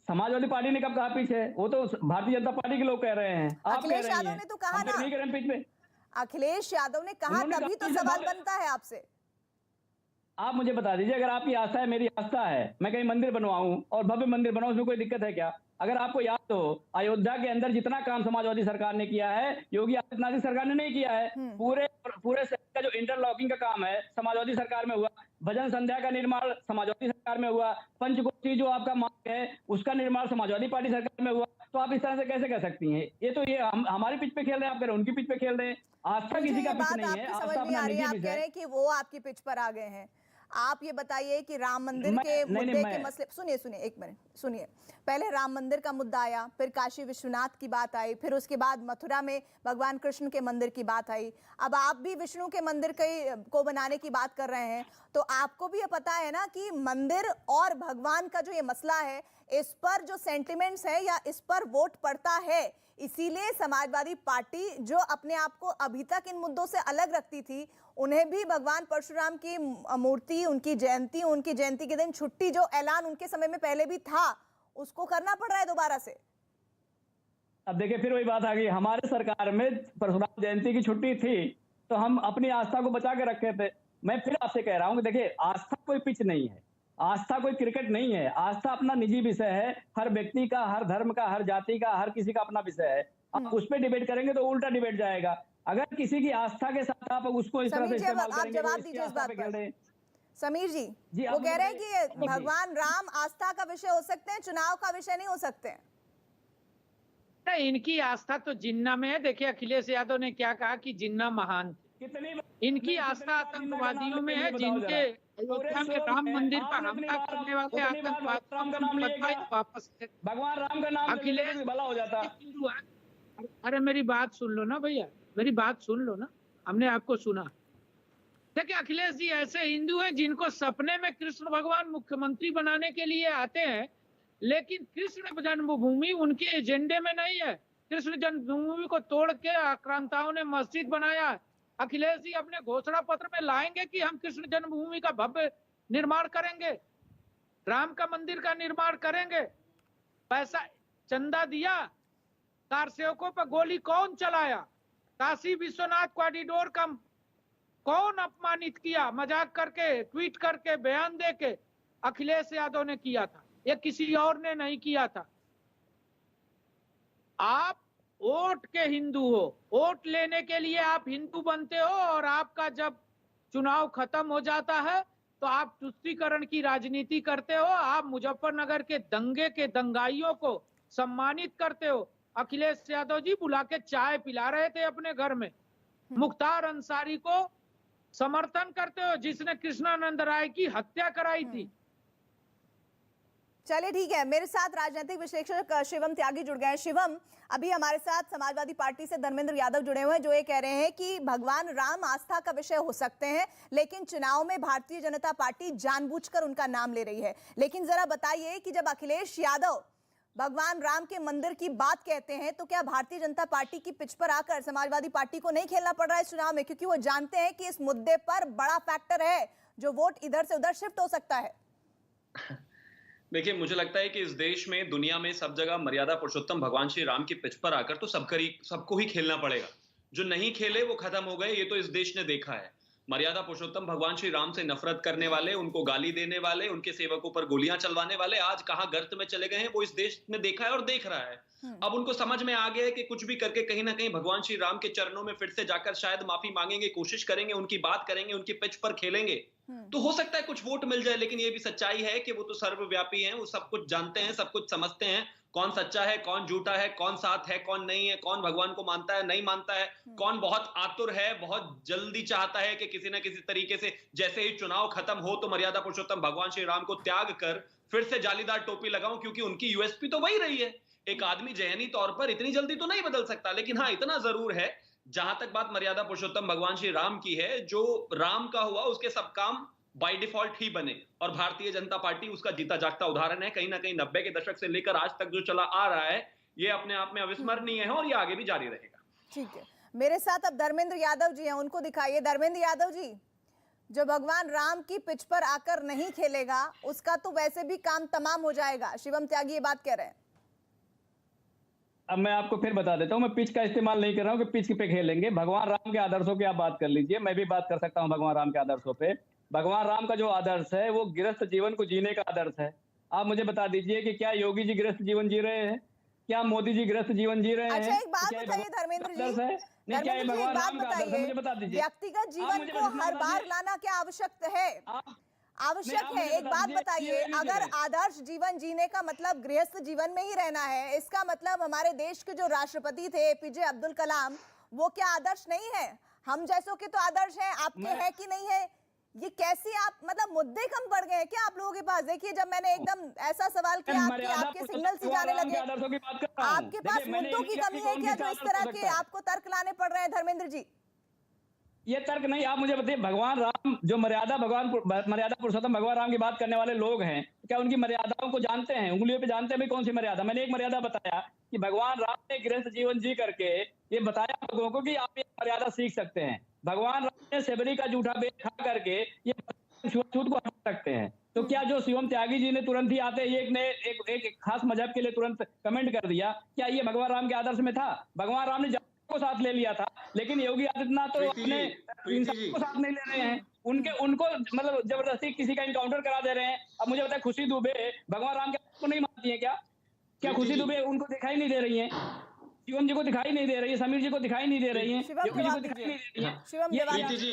समाजवादी पार्टी ने कब कहा पिच है? वो तो भारतीय जनता पार्टी के लोग कह रहे हैं, आप कह अखिलेश रही यादव हैं। ने तो कहा हम तो ना, नहीं कह रहे हैं पिच पे। अखिलेश यादव ने कहा, उन्होंने तभी कहा तो पिच सवाल है। बनता है आपसे। आप मुझे बता दीजिए, अगर आपकी आस्था है, मेरी आस्था है, मैं कहीं मंदिर बनवाऊं और भव्य मंदिर बनाऊं, उसमें कोई दिक्कत है क्या? अगर आपको याद हो, अयोध्या के अंदर जितना काम समाजवादी सरकार ने किया है, योगी आदित्यनाथ की सरकार ने नहीं किया है। पूरे पूरे शहर का जो इंटरलॉकिंग का काम है, समाजवादी सरकार में हुआ। भजन संध्या का निर्माण समाजवादी सरकार में हुआ। पंचकोशी जो आपका मार्ग है, उसका निर्माण समाजवादी पार्टी सरकार में हुआ। तो आप इस तरह से कैसे कह सकती हैं? ये हमारी पिच पे खेल रहे हैं, आप कह रहे हैं उनकी पिच पे खेल रहे हैं। आस्था मुझे किसी ये का पिच बात नहीं है, आपकी आस्था समझ नहीं अपना आ रही है। निजी आप विषय कह रहे है। हैं कि वो आपकी पिच पर आ गए हैं। आप ये बताइए कि राम मंदिर मैं- के नहीं, नहीं, मुद्दे के मैं- मसले, सुनिए एक मिनट सुनिए। पहले राम मंदिर का मुद्दा आया, फिर काशी विश्वनाथ की बात आई, फिर उसके बाद मथुरा में भगवान कृष्ण के मंदिर की बात आई। अब आप भी विष्णु के मंदिर को बनाने की बात कर रहे हैं। तो आपको भी ये पता है ना कि मंदिर और भगवान का जो ये मसला है, इस पर जो सेंटिमेंट्स है या इस पर वोट पड़ता है। इसीलिए समाजवादी पार्टी जो अपने आप को अभी तक इन मुद्दों से अलग रखती थी, उन्हें भी भगवान परशुराम की मूर्ति, उनकी जयंती के दिन छुट्टी, जो ऐलान उनके समय में पहले भी था, उसको करना पड़ रहा है दोबारा से। अब देखिए, फिर वही बात आ गई। हमारे सरकार में परशुराम जयंती की छुट्टी थी, तो हम अपनी आस्था को बचा के रखे थे। मैं फिर आपसे कह रहा हूं कि देखिए, आस्था कोई पिच नहीं है, आस्था कोई क्रिकेट नहीं है। आस्था अपना निजी विषय है, हर व्यक्ति का, हर धर्म का, हर जाति का, हर किसी का अपना विषय है। आप उस पर डिबेट करेंगे तो उल्टा डिबेट जाएगा। अगर किसी की आस्था के साथ आप उसको इस तरह से समीर जी, इस्तेमाल आप करेंगे, जवाब वो इसकी दीजिए इस आस्था बात पे खेल रहे पर। हैं। समीर जी, जी, वो आप कह रहे हैं बताइए। कि ये भगवान राम आस्था का विषय हो सकते हैं, चुनाव का विषय नहीं हो सकते हैं। नहीं, इनकी आस्था तो जिन्ना में है। देखिए, अखिलेश यादव ने क्या कहा कि जिन्ना महान थे। कितनी इनकी आस्था आतंकवादियों में है, जिनके अयोध्या में राम मंदिर पर हमला करने वाले आतंकवादियों को बदला वापस भगवान राम का नाम अखिलेश भला हो जाता। हिंदू है। अरे मेरी बात सुन लो ना भैया, मेरी बात सुन लो ना, हमने आपको सुना। देखिए, अखिलेश जी ऐसे हिंदू हैं जिनको सपने में कृष्ण भगवान मुख्यमंत्री बनाने के लिए आते हैं, लेकिन कृष्ण जन्मभूमि उनके एजेंडे में नहीं है। कृष्ण जन्मभूमि को तोड़ के आक्रांताओं ने मस्जिद बनाया। अखिलेश जी अपने घोषणा पत्र में लाएंगे कि हम कृष्ण जन्मभूमि का भव्य निर्माण करेंगे, राम का मंदिर का निर्माण करेंगे। पैसा चंदा दिया, कार सेवकों पर गोली कौन चलाया, काशी विश्वनाथ कॉरिडोर का कौन अपमानित किया, मजाक करके, ट्वीट करके, बयान देके अखिलेश यादव ने किया था, ये किसी और ने नहीं किया था। आप वोट के हिंदू हो, वोट लेने के लिए आप हिंदू बनते हो, और आपका जब चुनाव खत्म हो जाता है तो आप तुष्टीकरण की राजनीति करते हो। आप मुजफ्फरनगर के दंगे के दंगाइयों को सम्मानित करते हो। अखिलेश यादव जी बुला के चाय पिला रहे थे अपने घर में। मुख्तार अंसारी को समर्थन करते हो, जिसने कृष्णानंद राय की हत्या कराई थी। चलिए ठीक है, मेरे साथ राजनीतिक विश्लेषक शिवम त्यागी जुड़ गए हैं। शिवम, अभी हमारे साथ समाजवादी पार्टी से धर्मेंद्र यादव जुड़े हुए हैं, जो ये कह रहे हैं कि भगवान राम आस्था का विषय हो सकते हैं, लेकिन चुनाव में भारतीय जनता पार्टी जानबूझकर उनका नाम ले रही है। लेकिन जरा बताइए कि जब अखिलेश यादव भगवान राम के मंदिर की बात कहते हैं, तो क्या भारतीय जनता पार्टी की पिच पर आकर समाजवादी पार्टी को नहीं खेलना पड़ रहा है इस चुनाव में? क्योंकि वो जानते हैं कि इस मुद्दे पर बड़ा फैक्टर है जो वोट इधर से उधर शिफ्ट हो सकता है। देखिए, मुझे लगता है कि इस देश में, दुनिया में सब जगह मर्यादा पुरुषोत्तम भगवान श्री राम की पिच पर आकर तो सबको ही खेलना पड़ेगा। जो नहीं खेले वो खत्म हो गए, ये तो इस देश ने देखा है। मर्यादा पुरुषोत्तम भगवान श्री राम से नफरत करने वाले, उनको गाली देने वाले, उनके सेवकों पर गोलियां चलवाने वाले आज कहां गर्त में चले गए हैं, वो इस देश ने देखा है और देख रहा है। अब उनको समझ में आ गया है कि कुछ भी करके कहीं ना कहीं भगवान श्री राम के चरणों में फिर से जाकर शायद माफी मांगेंगे, कोशिश करेंगे, उनकी बात करेंगे, उनकी पिच पर खेलेंगे, तो हो सकता है कुछ वोट मिल जाए। लेकिन ये भी सच्चाई है कि वो तो सर्वव्यापी हैं, वो सब कुछ जानते हैं, सब कुछ समझते हैं, कौन सच्चा है, कौन झूठा है, कौन साथ है, कौन नहीं है, कौन भगवान को मानता है, नहीं मानता है, कौन बहुत आतुर है, बहुत जल्दी चाहता है कि किसी ना किसी तरीके से जैसे ही चुनाव खत्म हो तो मर्यादा पुरुषोत्तम भगवान श्री राम को त्याग कर फिर से जालीदार टोपी लगाऊं, क्योंकि उनकी यूएसपी तो वही रही है। एक आदमी जहनी तौर पर इतनी जल्दी तो नहीं बदल सकता, लेकिन हाँ इतना जरूर है, जहां तक बात मर्यादा पुरुषोत्तम भगवान श्री राम की है, जो राम का हुआ उसके सब काम बाय डिफॉल्ट ही बने, और भारतीय जनता पार्टी उसका जीता जागता उदाहरण है। कहीं ना कहीं 90 के दशक से लेकर आज तक जो चला आ रहा है, ये अपने आप में अविस्मरणीय है और ये आगे भी जारी रहेगा। ठीक है, मेरे साथ अब धर्मेंद्र यादव जी हैं, उनको दिखाइए। धर्मेंद्र यादव जी, जो भगवान राम की पिच पर आकर नहीं खेलेगा उसका तो वैसे भी काम तमाम हो जाएगा। शिवम त्यागी ये बात कह रहे हैं। अब मैं आपको फिर बता देता हूँ, मैं पिच का इस्तेमाल नहीं कर रहा हूँ कि पिच पे खेलेंगे। भगवान राम के आदर्शों की आप बात कर लीजिए, मैं भी बात कर सकता हूँ भगवान राम के आदर्शों पे। भगवान राम का जो आदर्श है वो गृहस्थ जीवन को जीने का आदर्श है। आप मुझे बता दीजिए कि क्या योगी जी गृहस्थ जीवन जी रहे हैं, क्या मोदी जी गृहस्थ जीवन जी रहे हैं? अच्छा एक बात बताइए धर्मेंद्र जी, नहीं, क्या ये भगवान राम का आदर्श है? मुझे बता दीजिए। व्यक्तिगत जीवन को हर बार लाना क्या आवश्यक है? आवश्यक है। एक बात बताइए, अगर आदर्श जीवन जीने का मतलब गृहस्थ जीवन में ही रहना है, इसका मतलब हमारे देश के जो राष्ट्रपति थे एपीजे अब्दुल कलाम, वो क्या आदर्श नहीं है? हम जैसों के तो आदर्श हैं, आपके है कि नहीं है? ये कैसी आप मतलब मुद्दे कम पड़ गए हैं क्या आप लोगों के पास? देखिए जब मैंने एकदम ऐसा सवाल किया आपके सिग्नल से जाने लगे। आपके पास मुद्दों की कमी है क्या जो इस तरह के आपको तर्क लाने पड़ रहे हैं धर्मेंद्र जी? ये तर्क नहीं, आप मुझे बताइए, भगवान राम जो मर्यादा पुरुषोत्तम भगवान राम की बात करने वाले लोग हैं, क्या उनकी मर्यादाओं को जानते हैं? उंगलियों पे जानते हैं भाई कौन सी मर्यादा? मैंने एक मर्यादा बताया कि भगवान राम ने गृहस्थ जीवन जी करके ये बताया लोगों को कि आप ये मर्यादा सीख सकते हैं। भगवान राम ने सेबरी का जूठा बेच खा करके ये छूत को हटा सकते हैं। तो क्या जो शिवम त्यागी जी ने तुरंत ही आते ही एक खास मजहब के लिए तुरंत कमेंट कर दिया, क्या ये भगवान राम के आदर्श में था? भगवान राम ने को साथ ले लिया था, लेकिन योगी आदित्यनाथ तो अपने इंसान को साथ नहीं ले रहे हैं। उनको मतलब जबरदस्ती किसी का इनकाउंटर करा दे रहे हैं। अब मुझे बताया खुशी दुबे भगवान राम के को नहीं मानती है क्या खुशी दुबे उनको दिखाई नहीं दे रही है? शिवम जी को दिखाई नहीं दे रही है, समीर जी को दिखाई नहीं दे रही है, योगी जी को दिखाई नहीं दे रही है। प्रीति जी,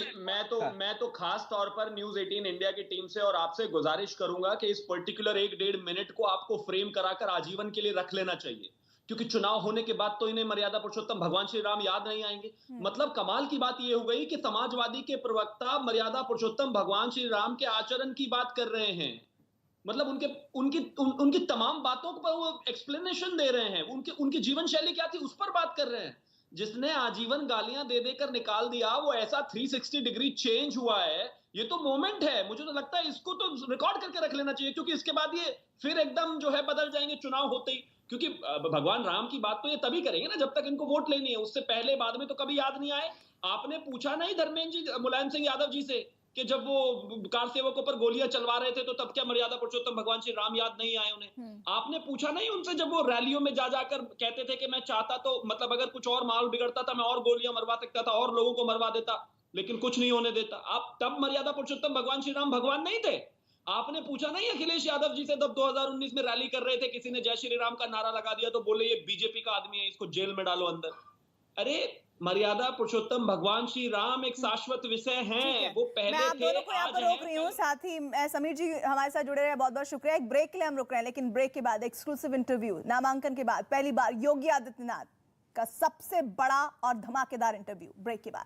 मैं तो खास तौर पर न्यूज 18 इंडिया की टीम से और आपसे गुजारिश करूंगा कि इस पर्टिकुलर 1-1.5 मिनट को आपको फ्रेम कराकर आजीवन के लिए रख लेना चाहिए, क्योंकि चुनाव होने के बाद तो इन्हें मर्यादा पुरुषोत्तम भगवान श्री राम याद नहीं आएंगे। मतलब कमाल की बात यह हो गई कि समाजवादी के प्रवक्ता मर्यादा पुरुषोत्तम भगवान श्री राम के आचरण की बात कर रहे हैं। मतलब उनकी तमाम बातों पर वो एक्सप्लेनेशन दे रहे हैं। उनकी जीवन शैली क्या थी उस पर बात कर रहे हैं। जिसने आजीवन गालियां दे देकर निकाल दिया, वो ऐसा 360 डिग्री चेंज हुआ है। ये तो मोमेंट है, मुझे तो लगता है इसको तो रिकॉर्ड करके रख लेना चाहिए, क्योंकि इसके बाद ये फिर एकदम जो है बदल जाएंगे चुनाव होते ही। क्योंकि भगवान राम की बात तो ये तभी करेंगे ना जब तक इनको वोट लेनी है, उससे पहले बाद में तो कभी याद नहीं आए। आपने पूछा नहीं धर्मेंद्र जी मुलायम सिंह यादव जी से कि जब वो कार सेवकों पर गोलियां चलवा रहे थे तो तब क्या मर्यादा पुरुषोत्तम भगवान श्री राम याद नहीं आए उन्हें? आपने पूछा नहीं उनसे जब वो रैलियों में जाकर कहते थे कि मैं चाहता तो मतलब अगर कुछ और माहौल बिगड़ता था मैं और गोलियां मरवा सकता था और लोगों को मरवा देता, लेकिन कुछ नहीं होने देता। आप तब मर्यादा पुरुषोत्तम भगवान श्री राम भगवान नहीं थे? आपने पूछा नहीं अखिलेश यादव जी से जब 2019 में रैली कर रहे थे, किसी ने जय श्री राम का नारा लगा दिया तो बोले ये बीजेपी का आदमी है, इसको जेल में डालो अंदर। अरे मर्यादा पुरुषोत्तम भगवान श्री राम एक शाश्वत विषय हैं, वो पहले थे। मैं आप दोनों को यहाँ पर रोक रही हूँ, साथ ही समीर जी हमारे साथ जुड़े रहे, बहुत बहुत शुक्रिया। एक ब्रेक के लिए हम रुक रहे हैं, लेकिन ब्रेक के बाद एक्सक्लूसिव इंटरव्यू, नामांकन के बाद पहली बार योगी आदित्यनाथ का सबसे बड़ा और धमाकेदार इंटरव्यू ब्रेक के बाद।